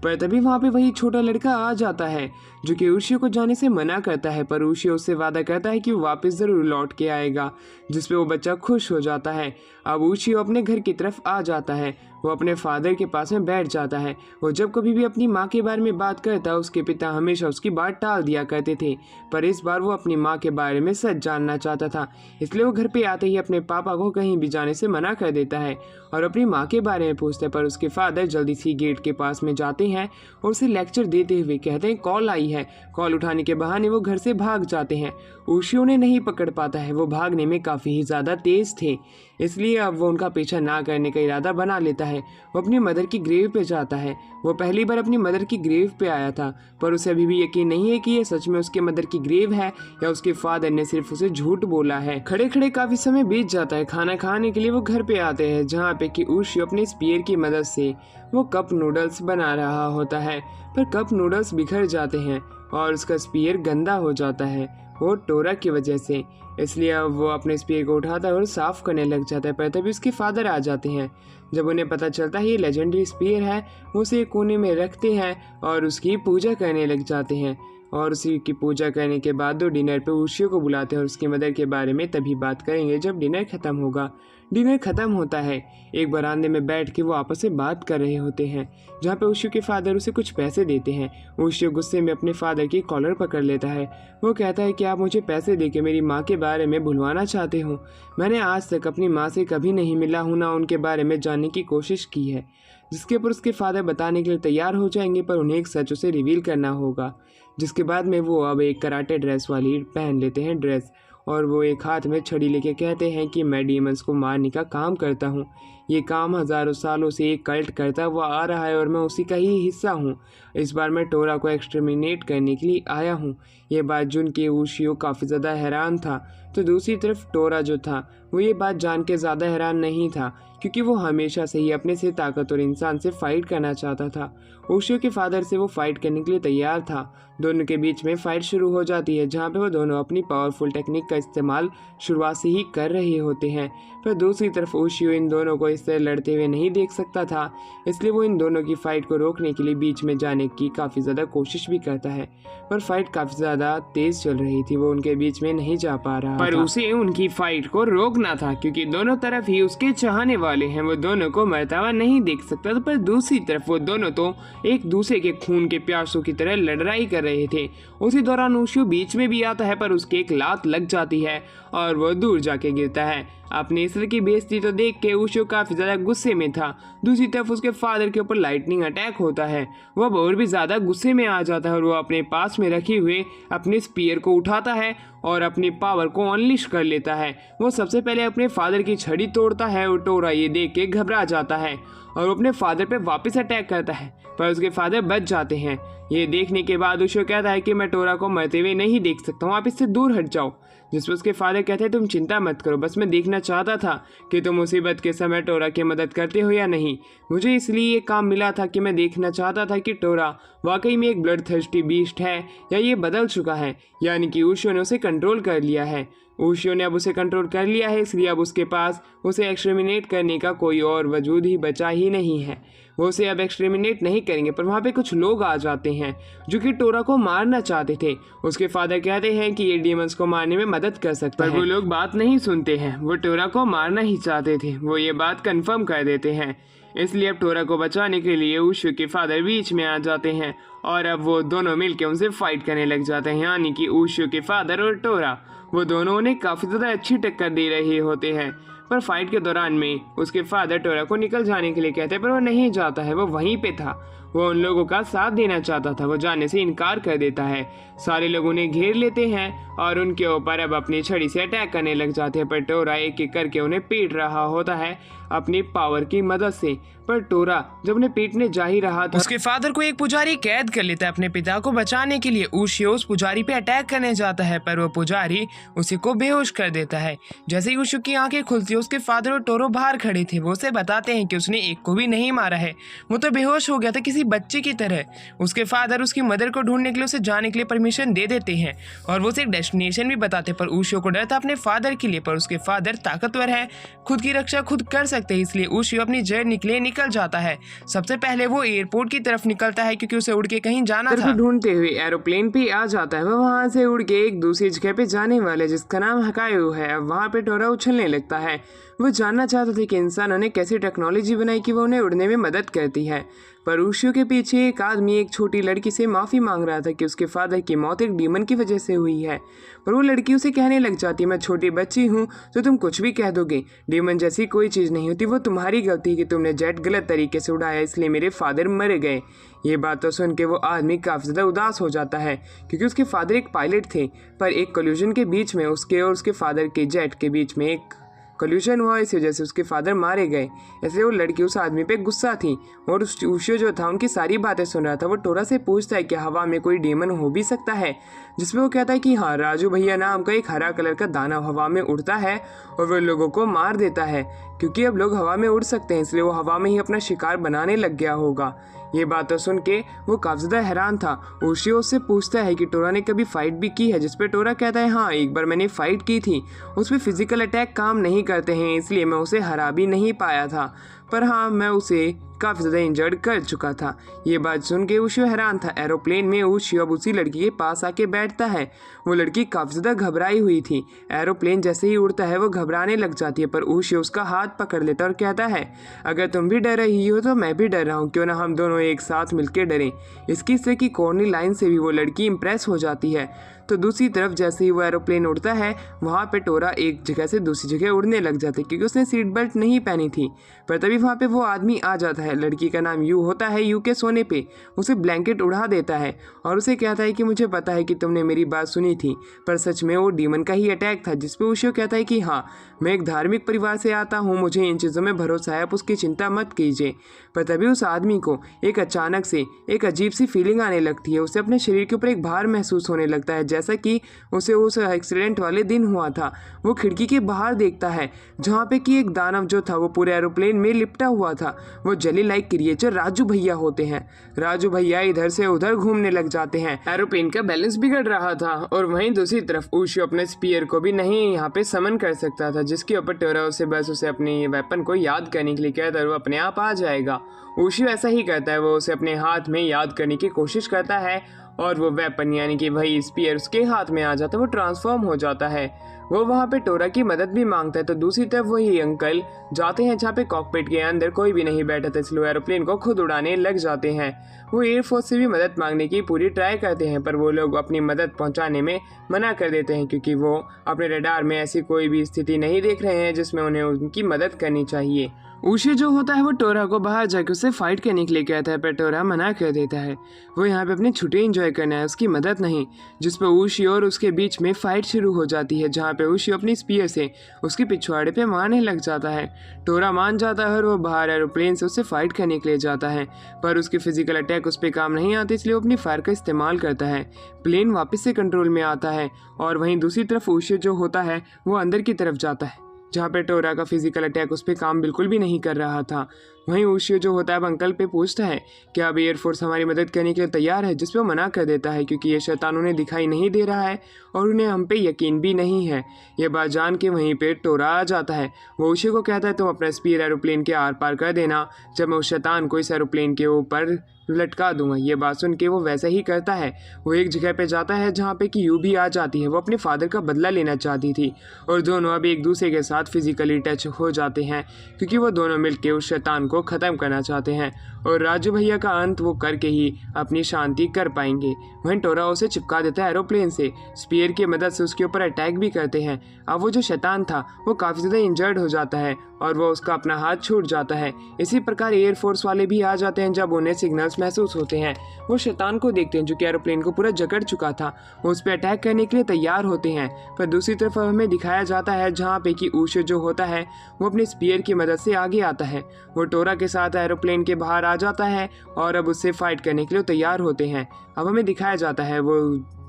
Speaker 1: पर तभी वहाँ पे वही छोटा लड़का आ जाता है जो कि उशियो को जाने से मना करता है, पर उशियो उससे वादा करता है कि वो वापस ज़रूर लौट के आएगा, जिसपे वो बच्चा खुश हो जाता है। अब उशियो अपने घर की तरफ आ जाता है। वो अपने फादर के पास में बैठ जाता है। वो जब कभी भी अपनी माँ के बारे में बात करता, उसके पिता हमेशा उसकी बात टाल दिया करते थे, पर इस बार वो अपनी माँ के बारे में सच जानना चाहता था। इसलिए वो घर पे आते ही अपने पापा को कहीं भी जाने से मना कर देता है और अपनी माँ के बारे में पूछता है, पर उसके फादर जल्दी सी गेट के पास में जाते हैं और उसे लेक्चर देते हुए कहते हैं कॉल आई है। कॉल उठाने के बहाने वो घर से भाग जाते हैं। उशियो उन्हें नहीं पकड़ पाता है, वो भागने में काफ़ी ही ज़्यादा तेज़ थे, इसलिए अब वो उनका पीछा ना करने का इरादा बना लेता है। वो अपनी मदर की ग्रेव पे जाता है। वो पहली बार अपनी मदर की ग्रेव पे आया था, पर उसे अभी भी यकीन नहीं है कि ये सच में उसके मदर की ग्रेव है या उसके फादर ने सिर्फ उसे झूठ बोला है। खड़े खड़े काफ़ी समय बीत जाता है। खाना खाने के लिए वो घर पे आते हैं, जहाँ पे कि उशियो अपने स्पीयर की मदद से वो कप नूडल्स बना रहा होता है, पर कप नूडल्स बिखर जाते हैं और उसका स्पीयर गंदा हो जाता है, वो टोरा की वजह से। इसलिए अब वो अपने स्पीयर को उठाता है और साफ करने लग जाता है, पर तभी उसके फादर आ जाते हैं। जब उन्हें पता चलता है ये लेजेंडरी स्पीयर है, वो उसे कोने में रखते हैं और उसकी पूजा करने लग जाते हैं। और उसी की पूजा करने के बाद वो डिनर पे उशियो को बुलाते हैं और उसकी मदर के बारे में तभी बात करेंगे जब डिनर ख़त्म होगा। डिनर ख़त्म होता है। एक बरामदे में बैठ के वो आपस में बात कर रहे होते हैं, जहाँ पे उशियो के फादर उसे कुछ पैसे देते हैं। उशियो गुस्से में अपने फादर की कॉलर पकड़ लेता है। वो कहता है कि आप मुझे पैसे देके मेरी माँ के बारे में भुलवाना चाहते हो। मैंने आज तक अपनी माँ से कभी नहीं मिला हूँ, ना उनके बारे में जानने की कोशिश की है। जिसके ऊपर उसके फादर बताने के लिए तैयार हो जाएंगे, पर उन्हें एक सच उसे रिवील करना होगा। जिसके बाद में वो अब एक कराटे ड्रेस वाली पहन लेते हैं ड्रेस, और वो एक हाथ में छड़ी लेके कहते हैं कि मैं डीमंस को मारने का काम करता हूँ। ये काम हज़ारों सालों से एक कल्ट करता हुआ आ रहा है और मैं उसी का ही हिस्सा हूँ। इस बार मैं टोरा को एक्सटर्मिनेट करने के लिए आया हूँ। ये बात सुन के उशियो काफ़ी ज़्यादा हैरान था, तो दूसरी तरफ टोरा जो था वो ये बात जान के ज़्यादा हैरान नहीं था, क्योंकि वो हमेशा से ही अपने से ताकतवर इंसान से फाइट करना चाहता था। उशियो के फादर से वो फाइट करने के लिए तैयार था। दोनों के बीच में फाइट शुरू हो जाती है, जहाँ पे वो दोनों अपनी पावरफुल टेक्निक का इस्तेमाल शुरुआत से ही कर रहे होते हैं। पर दूसरी तरफ उशियो इन दोनों को इस तरह लड़ते हुए नहीं देख सकता था, इसलिए वो इन दोनों की फाइट को रोकने के लिए बीच में जाने की काफ़ी ज़्यादा कोशिश भी करता है, पर फाइट काफ़ी ज़्यादा तेज़ चल रही थी, वो उनके बीच में नहीं जा पा रहा पर उसे उनकी फाइट को रोकना था, क्योंकि दोनों तरफ ही उसके चाहने वाले हैं। वो दोनों को मरता हुआ नहीं देख सकता था, पर दूसरी तरफ वो दोनों तो एक दूसरे के खून के प्यासों की तरह लड़ाई कर रहे थे। उसी दौरान उशियो बीच में भी आता है, पर उसके एक लात लग जाती है और वो दूर जाके गिरता है। अपने इसर की बेइज्जती तो देख के उशियो काफ़ी ज़्यादा गुस्से में था। दूसरी तरफ उसके फादर के ऊपर लाइटनिंग अटैक होता है। वह अब और भी ज़्यादा गुस्से में आ जाता है और वो अपने पास में रखे हुए अपने स्पीयर को उठाता है और अपनी पावर को अनलिश कर लेता है। वो सबसे पहले अपने फादर की छड़ी तोड़ता है और टोरा ये देख के घबरा जाता है और वो अपने फादर पे वापस अटैक करता है, पर उसके फादर बच जाते हैं। ये देखने के बाद उशियो कहता है कि मैं टोरा को मरते हुए नहीं देख सकता हूँ, आप इससे दूर हट जाओ। जिस पर उसके फादर कहते हैं तुम चिंता मत करो, बस मैं देखना चाहता था कि तुम मुसीबत के समय टोरा की मदद करते हो या नहीं। मुझे इसलिए ये काम मिला था कि मैं देखना चाहता था कि टोरा वाकई में एक ब्लड थर्स्टी बीस्ट है या ये बदल चुका है, यानी कि उशियो ने उसे कंट्रोल कर लिया है। उशियो ने अब उसे कंट्रोल कर लिया है, इसलिए अब उसके पास उसे एक्सटर्मिनेट करने का कोई और वजूद ही बचा ही नहीं है। वो उसे अब एक्सटर्मिनेट नहीं करेंगे, पर वहाँ पे कुछ लोग आ जाते हैं जो कि टोरा को मारना चाहते थे। उसके फादर कहते हैं कि ये डीमंस को मारने में मदद कर सकता है, पर वो लोग बात नहीं सुनते हैं। वो टोरा को मारना ही चाहते थे, वो ये बात कंफर्म कर देते हैं। इसलिए अब टोरा को बचाने के लिए उशियो के फादर बीच में आ जाते हैं और अब वो दोनों मिलकर उनसे फाइट करने लग जाते हैं, यानी कि उशियो के फादर और टोरा। वो दोनों उन्हें काफ़ी ज़्यादा अच्छी टक्कर दे रहे होते हैं, पर फाइट के दौरान में उसके फादर टोरा को निकल जाने के लिए कहते हैं, पर वो नहीं जाता है। वो वहीं पे था, वो उन लोगों का साथ देना चाहता था, वो जाने से इनकार कर देता है। सारे लोग उन्हें घेर लेते हैं और उनके ऊपर अब अपनी छड़ी से अटैक करने लग जाते हैं, पर टोरा एक एक करके उन्हें पीट रहा होता है अपनी पावर की मदद से। पर टोरा जब उन्हें पीटने जा ही रहा था, उसके फादर को एक पुजारी कैद कर लेता है अपने पिता को बचाने के लिए। उशियो उस पुजारी पे अटैक करने जाता है, पर वो पुजारी उसी को बेहोश कर देता है। जैसे ही उशियो की आंखें खुलती उसके फादर और टोरो बाहर खड़े थे वो उसे बताते हैं कि उसने एक को भी नहीं मारा है, वो तो बेहोश हो गया था किसी बच्चे की तरह। उसके फादर उसकी मदर को ढूंढने के लिए उसे जाने के लिए परमिशन दे देते हैं और वो उसे एक डेस्टिनेशन भी बताते, पर ऊशियो को डर था अपने फादर के लिए, पर उसके फादर ताकतवर है, खुद की रक्षा खुद कर सकते हैं, इसलिए ऊशियो अपनी जर्नी के लिए निकल जाता है। सबसे पहले वो एयरपोर्ट की तरफ निकलता है क्योंकि उसे उड़ के कहीं जाना था। ढूंढते हुए एरोप्लेन पे आ जाता है, वो वहाँ से उड़ के एक दूसरी जगह पे जाने वाले जिसका नाम हकायो है। अब वहाँ पे टोरा उछलने लगता है। वो जानना चाहता था कि इंसानों ने कैसी टेक्नोलॉजी बनाई कि वो उन्हें उड़ने में मदद करती है, पर ऊशियो के पीछे एक आदमी एक छोटी लड़की से माफ़ी मांग रहा था कि उसके फादर की मौत एक डीमन की वजह से हुई है। पर वो लड़की उसे कहने लग जाती है, मैं छोटी बच्ची हूँ तो तुम कुछ भी कह दोगे, डीमन जैसी कोई चीज़ नहीं होती, वो तुम्हारी गलती कि तुमने जेट गलत तरीके से उड़ाया इसलिए मेरे फादर मर गए। ये बात तो सुन के वो आदमी काफ़ी ज़्यादा उदास हो जाता है क्योंकि उसके फादर एक पायलट थे, पर एक कोल्यूजन के बीच में उसके और उसके फादर के जेट के बीच में एक कोल्यूशन हुआ, इस वजह से उसके फादर मारे गए। इसलिए वो लड़की उस आदमी पे गुस्सा थी और उस ऊशियो जो था उनकी सारी बातें सुन रहा था। वो टोरा से पूछता है कि हवा में कोई डीमन हो भी सकता है, जिसमें वो कहता है कि हाँ, राजू भैया नाम का एक हरा कलर का दाना हवा में उड़ता है और वो लोगों को मार देता है। क्योंकि अब लोग हवा में उड़ सकते हैं इसलिए वो हवा में ही अपना शिकार बनाने लग गया होगा। ये बातें सुन के वो काफ़ी ज़्यादा हैरान था। ऊशियो उससे पूछता है कि टोरा ने कभी फाइट भी की है, जिस पे टोरा कहता है हाँ, एक बार मैंने फाइट की थी, उस पर फिजिकल अटैक काम नहीं करते हैं इसलिए मैं उसे हरा भी नहीं पाया था, पर हाँ मैं उसे काफ़ी ज़्यादा इंजर्ड कर चुका था। ये बात सुन के ऊशियो हैरान था। एरोप्लेन में ऊशियो अब उसी लड़की के पास आके बैठता है। वो लड़की काफ़ी ज़्यादा घबराई हुई थी। एरोप्लेन जैसे ही उड़ता है वो घबराने लग जाती है, पर ऊशियो उसका हाथ पकड़ लेता और कहता है अगर तुम भी डर रही हो तो मैं भी डर रहा हूँ, क्यों ना हम दोनों एक साथ मिलकर डरें। इसकी से की कॉर्नी लाइन से भी वो लड़की इंप्रेस हो जाती है। तो दूसरी तरफ जैसे ही वो एरोप्लेन उड़ता है वहाँ पे टोरा एक जगह से दूसरी जगह उड़ने लग जाता है क्योंकि उसने सीट बेल्ट नहीं पहनी थी। पर तभी वहाँ पे वो आदमी आ जाता है। लड़की का नाम यू होता है। यू के सोने पे उसे ब्लैंकेट उड़ा देता है और उसे कहता है कि मुझे पता है कि तुमने मेरी बात सुनी थी, पर सच में वो डीमन का ही अटैक था। जिस पे ऊशियो कहता है कि हाँ, मैं एक धार्मिक परिवार से आता हूँ, मुझे इन चीज़ों में भरोसा है, आप उसकी चिंता मत कीजिए। पर तभी उस आदमी को एक अचानक से एक अजीब सी फीलिंग आने लगती है। उसे अपने शरीर के ऊपर एक भार महसूस होने लगता है, जैसा कि उसे उस एक्सीडेंट वाले दिन हुआ था। वो खिड़की के बाहर देखता है जहाँ पे कि एक दानव जो था वो पूरे एरोप्लेन में लिपटा हुआ था। वो जेली लाइक क्रिएचर राजू भैया होते हैं। राजू भैया इधर से उधर घूमने लग जाते हैं। एरोप्लेन का बैलेंस बिगड़ रहा था और वहीं दूसरी तरफ ऊशियो अपने स्पीयर को भी नहीं यहाँ पे समन कर सकता था, जिसके ऊपर टोरा उसे बस उसे अपनी वेपन को याद करने के लिए कहता है, वो अपने आप आ जाएगा। ऊशियो ऐसा ही करता है, वो उसे अपने हाथ में याद करने की कोशिश करता है और वो वेपन यानी कि वही स्पीयर उसके हाथ में आ जाता है, वो ट्रांसफॉर्म हो जाता है। वो वहाँ पे टोरा की मदद भी मांगता है। तो दूसरी तरफ वही अंकल जाते हैं जहाँ पे कॉकपिट के अंदर कोई भी नहीं बैठा था, इसलिए एरोप्लेन को खुद उड़ाने लग जाते हैं। वो एयरफोर्स से भी मदद मांगने की पूरी ट्राई करते हैं, पर वो लोग अपनी मदद पहुँचाने में मना कर देते हैं क्योंकि वो अपने रडार में ऐसी कोई भी स्थिति नहीं देख रहे हैं जिसमें उन्हें उनकी मदद करनी चाहिए। ऊशियो जो होता है वो टोरा को बाहर जाकर उससे फाइट करने के लिए कहता है, पर टोरा मना कर देता है। वो यहाँ पे अपनी छुट्टी एंजॉय करना है, उसकी मदद नहीं। जिस पर ऊशियो और उसके बीच में फाइट शुरू हो जाती है, जहाँ पे ऊशियो अपनी स्पीयर से उसके पिछवाड़े पे मारने लग जाता है। टोरा मान जाता है और वो बाहर एरोप्लेन से उससे फाइट करने के लिए जाता है, पर उसकी फिजिकल अटैक उस पर काम नहीं आती, इसलिए वो अपनी फायर का इस्तेमाल करता है। प्लेन वापस से कंट्रोल में आता है और वहीं दूसरी तरफ ऊशियो जो होता है वो अंदर की तरफ जाता है, जहाँ पे टोरा का फिजिकल अटैक उस पर काम बिल्कुल भी नहीं कर रहा था। वहीं ऊशियो जो होता है अब अंकल पे पूछता है कि अब एयरफोर्स हमारी मदद करने के लिए तैयार है, जिस पे वो मना कर देता है क्योंकि ये शैतान उन्हें दिखाई नहीं दे रहा है और उन्हें हम पे यकीन भी नहीं है। ये बात जान के वहीं पे टोरा आ जाता है। वो ऊशियो को कहता है तुम अपना स्पीयर एरोप्लेन के आर पार कर देना, जब मैं उस शैतान को इस एरोप्लेन के ऊपर लटका दूंगा। ये बात सुन के वो वैसा ही करता है। वो एक जगह पे जाता है जहाँ पे कि यू भी आ जाती है। वो अपने फादर का बदला लेना चाहती थी और दोनों अब एक दूसरे के साथ फिजिकली टच हो जाते हैं क्योंकि वो दोनों मिलके उस शैतान को ख़त्म करना चाहते हैं और राजू भैया का अंत वो करके ही अपनी शांति कर पाएंगे। वहीं टोरा उसे चिपका देता है एरोप्लेन से, स्पीयर की मदद से उसके ऊपर अटैक भी करते हैं। अब वो जो शैतान था वो काफ़ी ज़्यादा इंजर्ड हो जाता है और वो उसका अपना हाथ छूट जाता है। इसी प्रकार एयरफोर्स वाले भी आ जाते हैं। जब उन्हें सिग्नल्स महसूस होते हैं वो शैतान को देखते हैं जो कि एरोप्लेन को पूरा जकड़ चुका था। वो उस पर अटैक करने के लिए तैयार होते हैं, पर दूसरी तरफ हमें दिखाया जाता है जहाँ पे कि ऊशियो जो होता है वो अपने स्पीयर की मदद से आगे आता है। वो टोरा के साथ एरोप्लेन के बाहर आ जाता है और अब उससे फाइट करने के लिए तैयार होते हैं। अब हमें दिखाया जाता है वो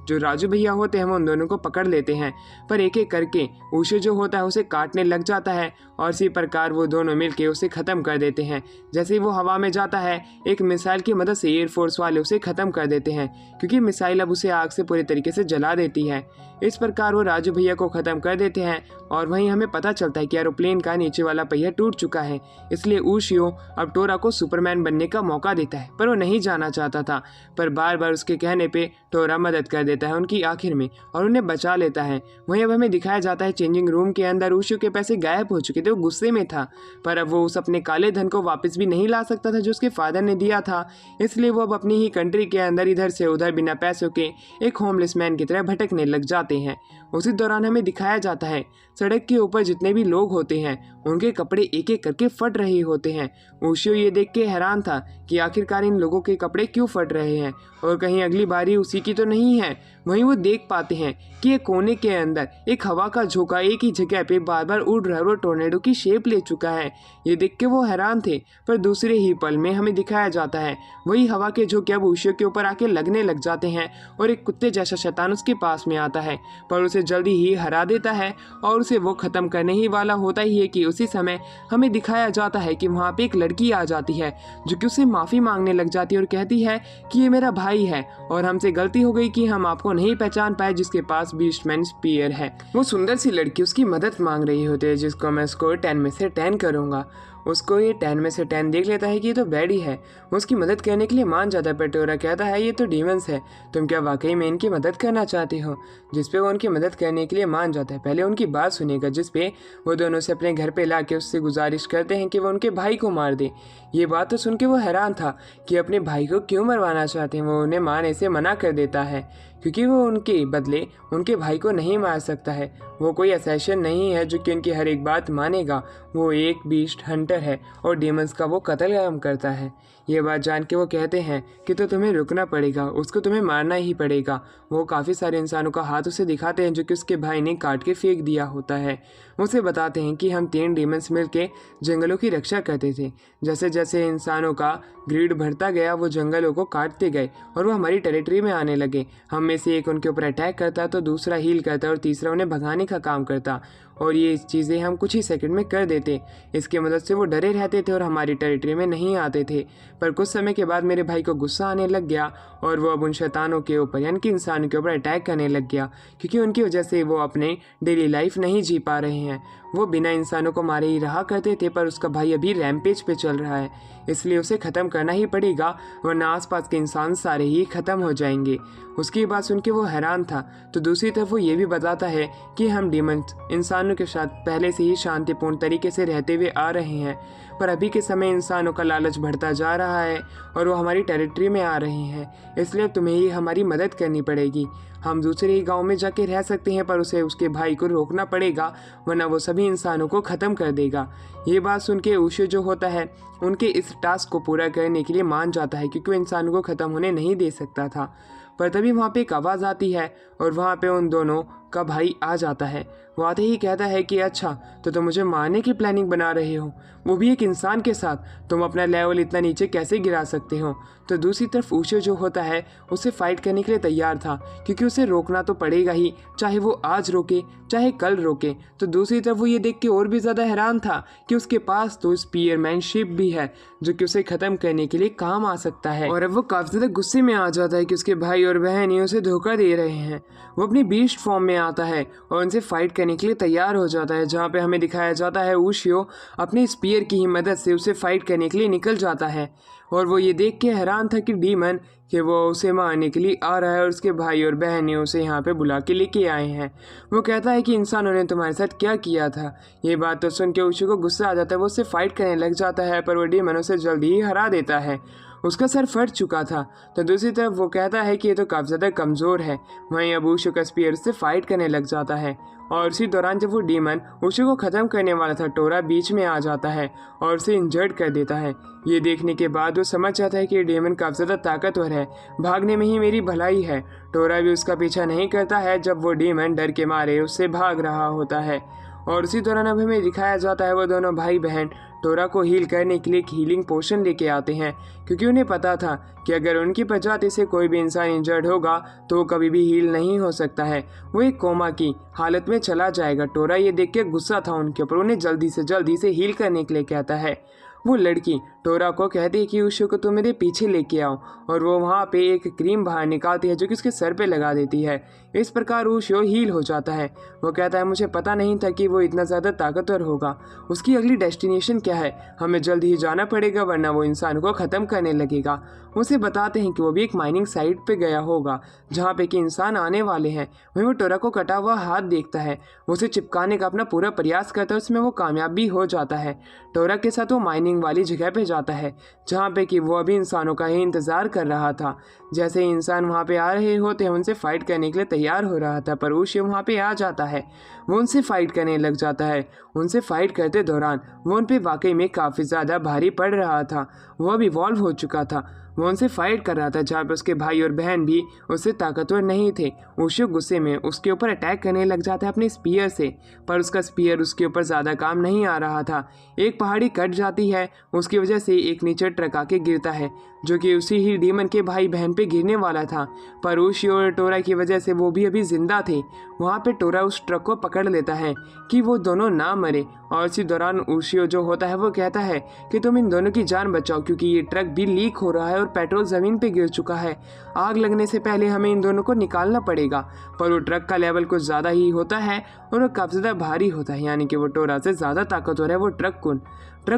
Speaker 1: जो राजू भैया होते हैं वो उन दोनों को पकड़ लेते हैं, पर एक एक करके ऊशो जो होता है उसे काटने लग जाता है और इसी प्रकार वो दोनों मिलके उसे ख़त्म कर देते हैं। जैसे ही वो हवा में जाता है एक मिसाइल की मदद से एयरफोर्स वाले उसे ख़त्म कर देते हैं, क्योंकि मिसाइल अब उसे आग से पूरे तरीके से जला देती है। इस प्रकार वो राजू भैया को ख़त्म कर देते हैं और वहीं हमें पता चलता है कि एरोप्लेन का नीचे वाला पहिया टूट चुका है। इसलिए उशियो अब टोरा को सुपरमैन बनने का मौका देता है, पर वो नहीं जाना चाहता था, पर बार बार उसके कहने पे टोरा मदद कर देता है उनकी आखिर में और उन्हें बचा लेता है। वहीं अब हमें दिखाया जाता है चेंजिंग रूम के अंदर उशियो के पैसे गायब हो चुके थे, वो गुस्से में था, पर अब वो उस अपने काले धन को वापस भी नहीं ला सकता था जो उसके फादर ने दिया था। इसलिए वो अब अपनी ही कंट्री के अंदर इधर से उधर बिना पैसों के एक होमलेस मैन की तरह भटकने लग जाते हैं। उसी दौरान हमें दिखाया जाता है सड़क के ऊपर जितने भी लोग होते हैं उनके कपड़े एक एक करके फट रहे होते हैं। उशियो ये देख के हैरान था कि आखिरकार इन लोगों के कपड़े क्यों फट रहे हैं और कहीं अगली बारी उसी की तो नहीं है। वहीं वो देख पाते हैं कि एक कोने के अंदर एक हवा का झोंका एक ही जगह पे बार बार उड़ रहा है, वो टोर्नेडो की शेप ले चुका है। ये देख के वो हैरान थे, पर दूसरे ही पल में हमें दिखाया जाता है वही हवा के झोंके अब उशियो के ऊपर आके लगने लग जाते हैं और एक कुत्ते जैसा शैतान उसके पास में आता है, पर उसे जल्दी ही हरा देता है और उसे वो ख़त्म करने ही वाला होता ही है कि उसी समय हमें दिखाया जाता है कि वहाँ पे एक लड़की आ जाती है जो कि उससे माफ़ी मांगने लग जाती है और कहती है कि ये मेरा भाई है और हमसे गलती हो गई कि हम आपको नहीं पहचान पाए जिसके पास बीस्टमैन स्पीयर है। वो सुंदर सी लड़की उसकी मदद मांग रही होती है जिसको मैं स्कोर 10 में से 10 करूँगा। उसको ये 10 में से 10 देख लेता है कि ये तो बैड ही है। वो उसकी मदद करने के लिए मान जाता है, पर टोरा कहता है ये तो डीमंस है, तुम क्या वाकई में इनकी मदद करना चाहते हो? जिस पे वो उनकी मदद करने के लिए मान जाता है। पहले उनकी बात सुनेगा, जिस पे वो दोनों से अपने घर पे लाके उससे गुजारिश करते हैं कि वो उनके भाई को मार दे। ये बात तो सुन के वो हैरान था कि अपने भाई को क्यों मरवाना चाहते हैं। वो उन्हें मारने से मना कर देता है क्योंकि वो उनके बदले उनके भाई को नहीं मार सकता है। वो कोई असैसिन नहीं है जो कि उनकी हर एक बात मानेगा। वो एक बीस्ट हंटर है और डेमंस का वो कत्ल आम करता है। ये बात जान के वो कहते हैं कि तो तुम्हें रुकना पड़ेगा, उसको तुम्हें मारना ही पड़ेगा। वो काफ़ी सारे इंसानों का हाथ उसे दिखाते हैं जो कि उसके भाई ने काट के फेंक दिया होता है। उसे बताते हैं कि हम 3 डेमंस मिलके जंगलों की रक्षा करते थे। जैसे जैसे इंसानों का ग्रीड बढ़ता गया वो जंगलों को काटते गए और वो हमारी टेरिटरी में आने लगे। हम में से एक उनके ऊपर अटैक करता तो दूसरा हील करता और तीसरा उन्हें भगाने का काम करता, और ये चीज़ें हम कुछ ही सेकंड में कर देते। इसकी मदद से वो डरे रहते थे और हमारी टेरिटरी में नहीं आते थे। पर कुछ समय के बाद मेरे भाई को गुस्सा आने लग गया और वो अब उन शैतानों के ऊपर यानी कि इंसानों के ऊपर अटैक करने लग गया, क्योंकि उनकी वजह से वो अपने डेली लाइफ नहीं जी पा रहे हैं। वो बिना इंसानों को मारे ही रहा करते थे, पर उसका भाई अभी रैम्पेज पे चल रहा है, इसलिए उसे ख़त्म करना ही पड़ेगा, वरना आसपास के इंसान सारे ही ख़त्म हो जाएंगे। उसकी बात सुन के वो हैरान था। तो दूसरी तरफ वो ये भी बताता है कि हम डीमंस इंसानों के साथ पहले से ही शांतिपूर्ण तरीके से रहते हुए आ रहे हैं, पर अभी के समय इंसानों का लालच बढ़ता जा रहा है और वो हमारी टेरिटरी में आ रहे हैं, इसलिए तुम्हें ही हमारी मदद करनी पड़ेगी। हम दूसरे ही गांव में जाके रह सकते हैं, पर उसे उसके भाई को रोकना पड़ेगा, वरना वो सभी इंसानों को ख़त्म कर देगा। ये बात सुन के उशियो जो होता है उनके इस टास्क को पूरा करने के लिए मान जाता है, क्योंकि वो इंसानों को ख़त्म होने नहीं दे सकता था। पर तभी वहाँ पे एक आवाज़ आती है और वहाँ पे उन दोनों का भाई आ जाता है। वो आते ही कहता है कि अच्छा तो तुम मुझे मारने की प्लानिंग बना रहे हो, वो भी एक इंसान के साथ, तुम अपना लेवल इतना नीचे कैसे गिरा सकते हो? तो दूसरी तरफ उशियो जो होता है उसे फाइट करने के लिए तैयार था, क्योंकि उसे रोकना तो पड़ेगा ही, चाहे वो आज रोके चाहे कल रोके। तो दूसरी तरफ वो ये देख के और भी ज़्यादा हैरान था कि उसके पास तो स्पीयरमैन शिप भी है जो कि उसे ख़त्म करने के लिए काम आ सकता है। और अब वो काफ़ी ज़्यादा गुस्से में आ जाता है कि उसके भाई और बहन ही उसे धोखा दे रहे हैं। वो अपनी बीस्ट फॉर्म में आता है और उनसे फाइट करने के लिए तैयार हो जाता है, जहाँ पे हमें दिखाया जाता है उशियो अपने स्पीयर की ही मदद से उसे फाइट करने के लिए निकल जाता है। और वो ये देख के हैरान था कि डीमन कि वो उसे मारने के लिए आ रहा है और उसके भाई और बहनें उसे यहाँ पे बुला के लेके आए हैं। वो कहता है कि इंसानों ने तुम्हारे साथ क्या किया था। ये बात तो सुन के उशियो को गुस्सा आ जाता है, वो उससे फाइट करने लग जाता है, पर वो डीमन उसे जल्दी ही हरा देता है। उसका सर फट चुका था। तो दूसरी तरफ वो कहता है कि ये तो काफ़ी ज़्यादा कमज़ोर है। वहीं अब उशियो का स्पीयर उससे फाइट करने लग जाता है और उसी दौरान जब वो डीमन उशियो को ख़त्म करने वाला था, टोरा बीच में आ जाता है और उसे इंजर्ड कर देता है। ये देखने के बाद वो समझ जाता है कि ये डीमन काफ़ी ज़्यादा ताकतवर है, भागने में ही मेरी भलाई है। टोरा भी उसका पीछा नहीं करता है जब वो डीमन डर के मारे उससे भाग रहा होता है। और उसी दौरान अब हमें दिखाया जाता है वो दोनों भाई बहन टोरा को हील करने के लिए एक हीलिंग पोशन लेके आते हैं, क्योंकि उन्हें पता था कि अगर उनकी प्रजाति से कोई भी इंसान इंजर्ड होगा तो वो कभी भी हील नहीं हो सकता है, वो एक कोमा की हालत में चला जाएगा। टोरा ये देख के गुस्सा था उनके ऊपर, उन्हें जल्दी से हील करने के लिए कहता है। वो लड़की टोरा को कहती है कि उशियो को तुम मेरे पीछे लेके आओ, और वो वहाँ पे एक क्रीम बाहर निकालती है जो कि उसके सर पे लगा देती है। इस प्रकार उशियो हील हो जाता है। वो कहता है मुझे पता नहीं था कि वो इतना ज़्यादा ताकतवर होगा। उसकी अगली डेस्टिनेशन क्या है, हमें जल्द ही जाना पड़ेगा वरना वो इंसान को ख़त्म करने लगेगा। उसे बताते हैं कि वो भी एक माइनिंग साइट पे गया होगा जहाँ पे कि इंसान आने वाले हैं। वहीं वो टोरा को कटा हुआ हाथ देखता है, उसे चिपकाने का अपना पूरा प्रयास करता है, उसमें वो कामयाब भी हो जाता है। टोरा के साथ वो माइनिंग वाली जगह पे जाता है जहाँ पे कि वो अभी इंसानों का ही इंतज़ार कर रहा था। जैसे ही इंसान वहाँ पे आ रहे होते हैं उनसे फाइट करने के लिए तैयार हो रहा था, पर उशियो वहाँ पे आ जाता है। वो उनसे फाइट करने लग जाता है। उनसे फाइट करते दौरान वो उन पे वाकई में काफ़ी ज़्यादा भारी पड़ रहा था। वो अब इवॉल्व हो चुका था। वो उनसे फाइट कर रहा था जहाँ पे उसके भाई और बहन भी उससे ताकतवर नहीं थे। उशियो गुस्से में उसके ऊपर अटैक करने लग जाता है अपने स्पीयर से, पर उसका स्पीयर उसके ऊपर ज़्यादा काम नहीं आ रहा था। एक पहाड़ी कट जाती है, उसकी वजह से एक नीचे ट्रक आके गिरता है जो कि उसी ही डीमन के भाई बहन पे गिरने वाला था, पर उशियो और टोरा की वजह से वो भी अभी जिंदा थे। वहाँ पे टोरा उस ट्रक को पकड़ लेता है कि वो दोनों ना मरे, और इसी दौरान उशियो जो होता है वो कहता है कि तुम इन दोनों की जान बचाओ क्योंकि ये ट्रक भी लीक हो रहा है और पेट्रोल ज़मीन पे गिर चुका है। आग लगने से पहले हमें इन दोनों को निकालना पड़ेगा। पर वो ट्रक का लेवल कुछ ज़्यादा ही होता है और वो काफ़ी ज़्यादा भारी होता है, यानी कि वो टोरा से ज़्यादा ताकतवर है वो ट्रक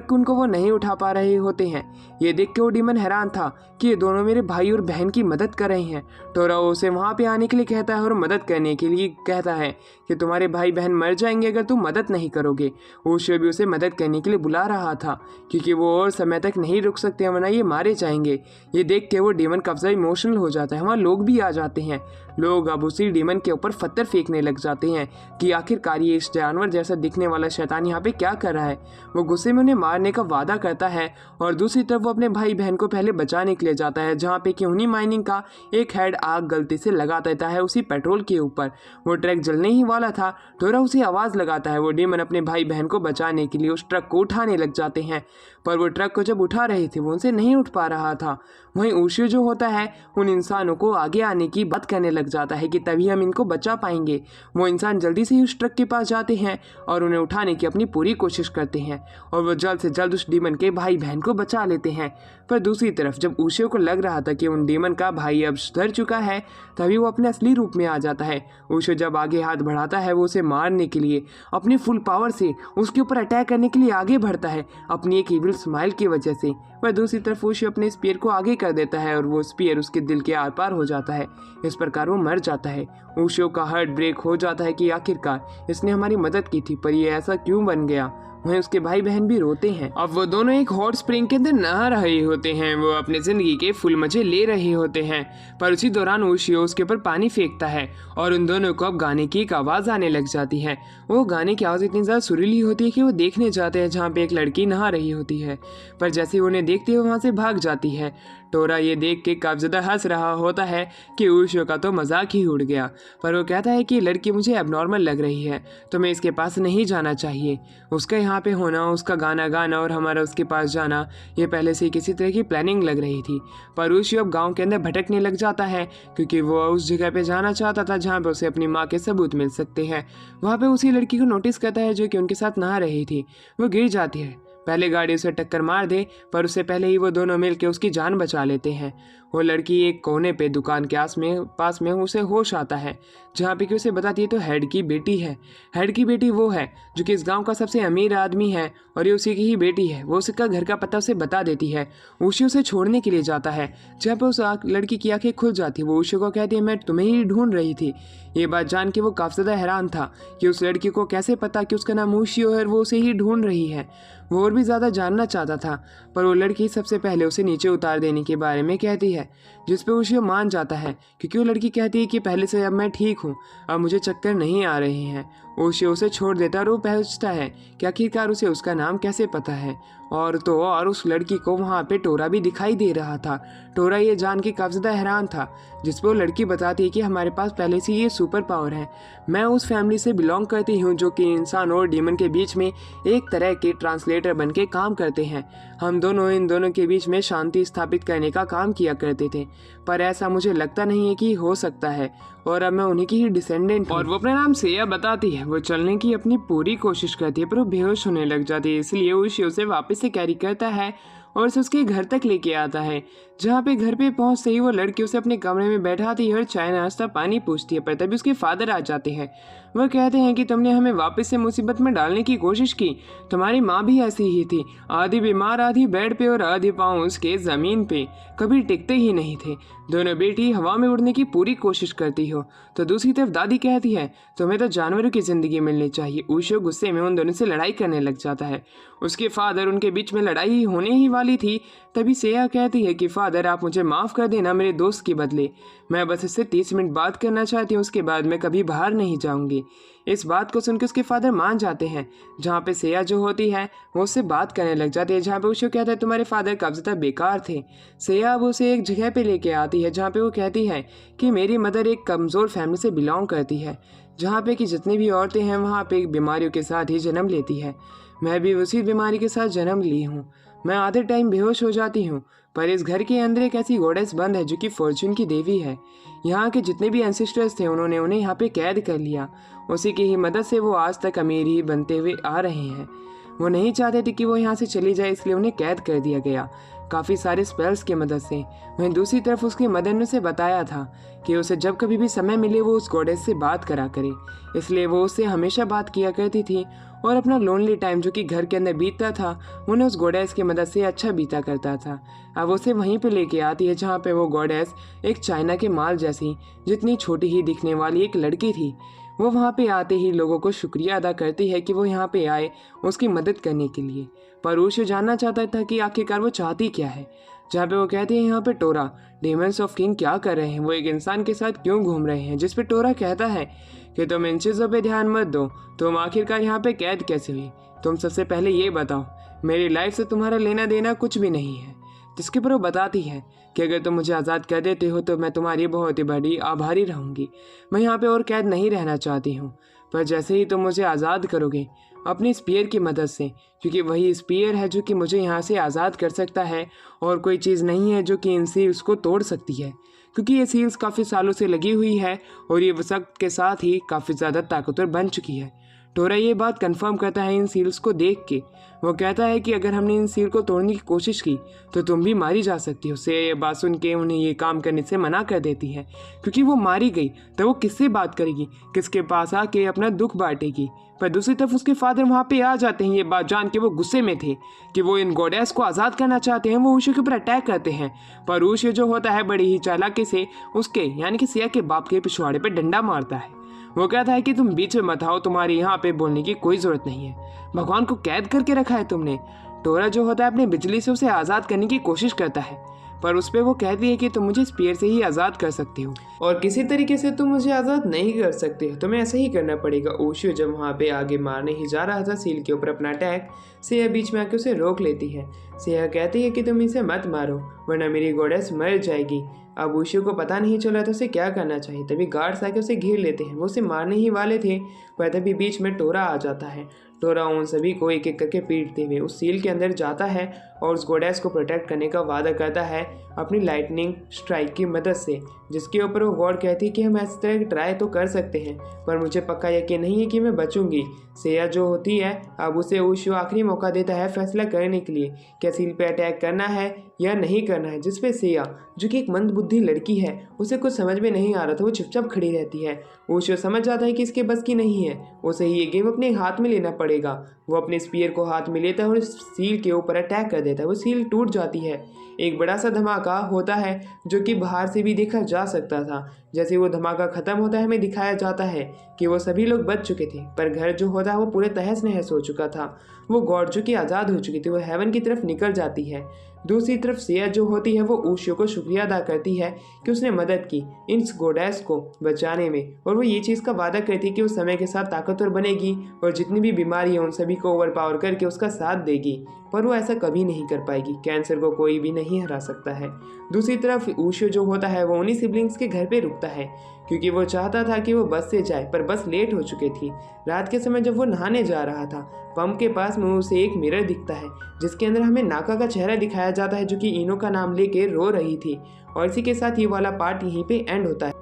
Speaker 1: कुन को वो नहीं उठा पा रहे होते हैं। ये देख के वो डीमन हैरान था कि ये दोनों मेरे भाई और बहन की मदद कर रहे हैं। टोरा उसे वहाँ पे आने के लिए कहता है और मदद करने के लिए कहता है कि तुम्हारे भाई बहन मर जाएंगे अगर तुम मदद नहीं करोगे। उशियो भी उसे मदद करने के लिए बुला रहा था क्योंकि वो और समय तक नहीं रुक सकते वरना ये मारे जाएंगे। ये देख के वो डीमन काफ़ी इमोशनल हो जाता है। वहाँ लोग भी आ जाते हैं। लोग अब उसी डीमन के ऊपर पत्थर फेंकने लग जाते हैं कि आखिरकार ये इस जानवर जैसा दिखने वाला शैतान यहाँ पे क्या कर रहा है। वो गुस्से में उन्हें मारने का वादा करता है और दूसरी तरफ वो अपने भाई बहन को पहले बचाने के लिए जाता है जहाँ पे कि उन्हीं माइनिंग का एक हेड आग गलती से लगा देता है उसी पेट्रोल के ऊपर। वो ट्रक जलने ही वाला था। टोरा उसे आवाज़ लगाता है। वो डीमन अपने भाई बहन को बचाने के लिए उस ट्रक को उठाने लग जाते हैं, पर वो ट्रक को जब उठा रहे थे वो उनसे नहीं उठ पा रहा था। वहीं उशियो जो होता है उन इंसानों को आगे आने की बात करने लग जाता है कि तभी हम इनको बचा पाएंगे। वो इंसान जल्दी से ही उस ट्रक के पास जाते हैं और उन्हें उठाने की अपनी पूरी कोशिश करते हैं और वो जल्द से जल्द उस डीमन के भाई बहन को बचा लेते हैं। पर दूसरी तरफ जब उशियो को लग रहा था कि उन डीमन का भाई अब सुधर चुका है तभी वो अपने असली रूप में आ जाता है। उशियो जब आगे हाथ बढ़ाता है वो उसे मारने के लिए अपनी फुल पावर से उसके ऊपर अटैक करने के लिए आगे बढ़ता है अपनी एक इविल स्माइल की वजह से। पर दूसरी तरफ उशियो अपने स्पीयर को आगे कर देता है और वो स्पीयर उसके दिल के आर पार हो जाता है। इस प्रकार वो मर जाता है। उशियो का हार्ट ब्रेक हो जाता है कि आखिरकार इसने हमारी मदद की थी पर ये ऐसा क्यों बन गया। वहीं उसके भाई बहन भी रोते हैं। अब वो दोनों एक हॉट स्प्रिंग के अंदर नहा रहे होते हैं। वो अपने जिंदगी के फुल मजे ले रहे होते हैं, पर उसी दौरान उशियो उसके ऊपर पानी फेंकता है और उन दोनों को अब गाने की एक आवाज़ आने लग जाती है। वो गाने की आवाज़ इतनी ज़्यादा सुरीली होती है कि वो देखने जाते हैं जहाँ पे एक लड़की नहा रही होती है, पर जैसे ही उन्हें देखते हुए वहाँ से भाग जाती है। टोरा ये देख के काफ़ी ज़्यादा हंस रहा होता है कि उशियो का तो मजाक ही उड़ गया, पर वो कहता है कि लड़की मुझे एबनॉर्मल लग रही है, तुम्हें इसके पास नहीं जाना चाहिए। उसका यहाँ पे होना, उसका गाना गाना और हमारा उसके पास जाना, ये पहले से किसी तरह की प्लानिंग लग रही थी। पर उशियो अब गाँव के अंदर भटकने लग जाता है क्योंकि वो उस जगह पे जाना चाहता था जहाँ पे उसे अपनी माँ के सबूत मिल सकते हैं। वहाँ पे उसी लड़की को नोटिस करता है जो कि उनके साथ नहा रही थी। वो गिर जाती है, पहले गाड़ी उसे टक्कर मार दे पर उससे पहले ही वो दोनों मिलकर उसकी जान बचा लेते हैं। वो लड़की एक कोने पे दुकान के पास में उसे होश आता है जहाँ पे कि उसे बताती है तो हेड की बेटी है। हेड की बेटी वो है जो कि इस गांव का सबसे अमीर आदमी है और ये उसी की ही बेटी है। वो उसका घर का पता उसे बता देती है। उशियो उसे छोड़ने के लिए जाता है जहाँ पे उस लड़की की आंखें खुल जाती है। वो उशियो को कहती है मैं तुम्हें ही ढूंढ रही थी। ये बात जान के वो काफ़ी ज़्यादा हैरान था कि उस लड़की को कैसे पता कि उसका नाम उशियो है और वो उसे ही ढूंढ रही है। वो और भी ज़्यादा जानना चाहता था, पर वो लड़की सबसे पहले उसे नीचे उतार देने के बारे में कहती है, जिस पे उशियो मान जाता है क्योंकि वो लड़की कहती है कि पहले से अब मैं ठीक हूँ, अब मुझे चक्कर नहीं आ रहे हैं। ओशियो उसे छोड़ देता और वो पूछता है कि आखिरकार उसे उसका नाम कैसे पता है। और उस लड़की को वहाँ पे टोरा भी दिखाई दे रहा था। टोरा ये जान के काफ़ी ज़्यादा हैरान था, जिस पर वो लड़की बताती है कि हमारे पास पहले से ये सुपर पावर है। मैं उस फैमिली से बिलोंग करती हूँ जो कि इंसान और डीमन के बीच में एक तरह के ट्रांसलेटर बन के काम करते हैं। हम दोनों इन दोनों के बीच में शांति स्थापित करने का काम किया करते थे, पर ऐसा मुझे लगता नहीं है कि हो सकता है, और अब मैं उन्हीं की ही डिसेंडेंट हूँ। और वो अपने नाम सेया बताती है। वो चलने की अपनी पूरी कोशिश करती है पर वो बेहोश होने लग जाती है, इसलिए ओशियो उसे वापस से कैरी करता है और उसे उसके घर तक लेके आता है, जहाँ पे घर पे पहुँचते ही वो लड़की उसे अपने कमरे में बैठाती है और चाय नाश्ता पानी पूछती है। पर तभी उसके फादर आ जाते हैं। वह कहते हैं कि तुमने हमें वापस से मुसीबत में डालने की कोशिश की, तुम्हारी माँ भी ऐसी ही थी, आधी बीमार आधी बेड पे और आधी पाँव उसके ज़मीन पे, कभी टिकते ही नहीं थे। दोनों बेटी हवा में उड़ने की पूरी कोशिश करती हो। तो दूसरी तरफ दादी कहती है तुम्हें तो जानवरों की ज़िंदगी मिलनी चाहिए। ओशियो गुस्से में उन दोनों से लड़ाई करने लग जाता है। उसके फादर उनके बीच में लड़ाई होने ही वाली थी, तभी सेया कहती है कि फादर आप मुझे माफ़ कर देना मेरे दोस्त के बदले, मैं बस इससे 30 मिनट बात करना चाहती हूँ, उसके बाद मैं कभी बाहर नहीं जाऊँगी। इस बात को सुनकर उसके फादर मान जाते हैं, जहाँ पे सेया जो होती है वो उससे बात करने लग जाती है, जहाँ पे ओशियो कहता है तुम्हारे फादर काफ़ी ज़्यादा बेकार थे। सेया अब उसे एक जगह पे लेके आती है जहाँ पे वो कहती है कि मेरी मदर एक कमज़ोर फैमिली से बिलोंग करती है, जहाँ पे कि जितनी भी औरतें हैं वहाँ पे बीमारियों के साथ ही जन्म लेती है। मैं भी उसी बीमारी के साथ जन्म ली हूँ। मैं आधे टाइम बेहोश हो जाती हूँ, पर इस घर के अंदर एक ऐसी गॉडेस बंद है जो कि फॉर्चून की देवी है। यहाँ के जितने भी एंसेस्टर्स थे उन्होंने उन्हें यहाँ पे कैद कर लिया। उसी की ही मदद से वो आज तक अमीर ही बनते हुए आ रहे हैं। वो नहीं चाहते थे कि वो यहाँ से चली जाए, इसलिए उन्हें कैद कर दिया गया काफ़ी सारे स्पेल्स की मदद से। वहीं दूसरी तरफ उसकी मदर ने उसे बताया था कि उसे जब कभी भी समय मिले वो उस गॉडेस से बात करा करे, इसलिए वो उससे हमेशा बात किया करती थी और अपना लोनली टाइम जो कि घर के अंदर बीतता था उन्हें उस गॉडेस की मदद से अच्छा बीता करता था। अब उसे वहीं पे लेके आती है जहाँ पे वो गॉडेस एक चाइना के माल जैसी जितनी छोटी ही दिखने वाली एक लड़की थी। वो वहाँ पे आते ही लोगों को शुक्रिया अदा करती है कि वो यहाँ पे आए उसकी मदद करने के लिए, पर ओशियो जानना चाहता था कि आखिरकार वो चाहती क्या है। जहाँ पे वो कहती है यहाँ पे टोरा डेमन्स ऑफ किंग क्या कर रहे हैं, वो एक इंसान के साथ क्यों घूम रहे हैं, जिस पे टोरा कहता है कि तुम इन चीज़ों पे ध्यान मत दो, तुम आखिरकार यहाँ पे कैद कैसे हुई, तुम सबसे पहले ये बताओ, मेरी लाइफ से तुम्हारा लेना देना कुछ भी नहीं है। जिसके पर वो बताती है कि अगर तुम मुझे आज़ाद कर देते हो तो मैं तुम्हारी बहुत ही बड़ी आभारी रहूँगी। मैं यहाँ पे और कैद नहीं रहना चाहती हूँ, पर जैसे ही तुम मुझे आज़ाद करोगे अपनी स्पीयर की मदद से, क्योंकि वही स्पीयर है जो कि मुझे यहाँ से आज़ाद कर सकता है और कोई चीज़ नहीं है जो कि इन सील्स को तोड़ सकती है, क्योंकि ये सील्स काफ़ी सालों से लगी हुई है और ये वक्त के साथ ही काफ़ी ज़्यादा ताकतवर बन चुकी है। टोरा ये बात कंफर्म करता है इन सील्स को देख के। वो कहता है कि अगर हमने इन सील को तोड़ने की कोशिश की तो तुम भी मारी जा सकती हो। से ये बात सुन के उन्हें ये काम करने से मना कर देती है, क्योंकि वो मारी गई तो वो किससे बात करेगी, किसके पास आके अपना दुख बांटेगी। पर दूसरी तरफ उसके फादर वहाँ पे आ जाते हैं। ये बात जान के वो गुस्से में थे कि वो इन गॉडेस को आज़ाद करना चाहते हैं। वो ओशियो के ऊपर अटैक करते हैं, पर ओशियो जो होता है बड़ी ही चालाकी से उसके यानी कि सेया के बाप के पिछवाड़े पे डंडा मारता है। वो कहता है कि तुम बीच में मत आओ, तुम्हारी यहाँ पे बोलने की कोई ज़रूरत नहीं है, भगवान को कैद करके रखा है तुमने। टोरा जो होता है अपनी बिजली से उसे आज़ाद करने की कोशिश करता है, पर उस पर वो कहती है कि तुम मुझे स्पीयर से ही आज़ाद कर सकती हो और किसी तरीके से तुम मुझे आज़ाद नहीं कर सकते हो, तुम्हें ऐसा ही करना पड़ेगा। ओशियो जब वहाँ पे आगे मारने ही जा रहा था सील के ऊपर अपना अटैक, सेया बीच में आके उसे रोक लेती है। सेया कहती है कि तुम इसे मत मारो वरना मेरी गॉडेस मर जाएगी। अब ओशियो को पता नहीं चला था उसे क्या करना चाहिए, तभी गार्ड्स आके उसे घेर लेते हैं। वो उसे मारने ही वाले थे, पर तभी बीच में टोरा आ जाता है। टोरा उन सभी को एक एक करके पीटते हुए उस सील के अंदर जाता है और उस गॉडेस को प्रोटेक्ट करने का वादा करता है अपनी लाइटनिंग स्ट्राइक की मदद से, जिसके ऊपर वो गॉड कहती है कि हम इस तरह ट्राई तो कर सकते हैं पर मुझे पक्का यकीन नहीं है कि मैं बचूंगी। सेया जो होती है अब उसे ओशियो आखिरी मौका देता है फैसला करने के लिए क्या सील पे अटैक करना है या नहीं करना है, जिस पे सेया जो कि एक मंदबुद्धि लड़की है उसे कुछ समझ में नहीं आ रहा था, वो चुपचाप खड़ी रहती है। ओशियो समझ जाता है कि इसके बस की नहीं है, उसे ही ये गेम अपने हाथ में लेना पड़ेगा। वो अपने स्पीयर को हाथ में लेता है और सील के ऊपर अटैक कर देता है। वो सील टूट जाती है, एक बड़ा सा धमाका होता है जो कि बाहर से भी देखा जा सकता था, जैसे वो धमाका खत्म होता है हमें दिखाया जाता है कि वो सभी लोग बच चुके थे, पर घर जो होता है वो पूरे तहस नहस हो चुका था। वो गॉड जो कि आज़ाद हो चुकी थी वो हेवन की तरफ निकल जाती है। दूसरी तरफ सिया जो होती है वो ऊशियो को शुक्रिया अदा करती है कि उसने मदद की इन गोडेस को बचाने में, और वो ये चीज़ का वादा करती है कि वो समय के साथ ताकतवर बनेगी और जितनी भी बीमारी है उन सभी को ओवरपावर करके उसका साथ देगी। पर वो ऐसा कभी नहीं कर पाएगी, कैंसर को कोई भी नहीं हरा सकता है। दूसरी तरफ ऊशियो जो होता है वो उन्हीं सिबलिंग्स के घर पे रुकता है क्योंकि वो चाहता था कि वो बस से जाए, पर बस लेट हो चुकी थी। रात के समय जब वो नहाने जा रहा था, पंप के पास में उसे एक मिरर दिखता है जिसके अंदर हमें नाका का चेहरा दिखाया जाता है जो कि इनो का नाम लेके रो रही थी। और इसी के साथ ये वाला पार्ट यहीं पे एंड होता है।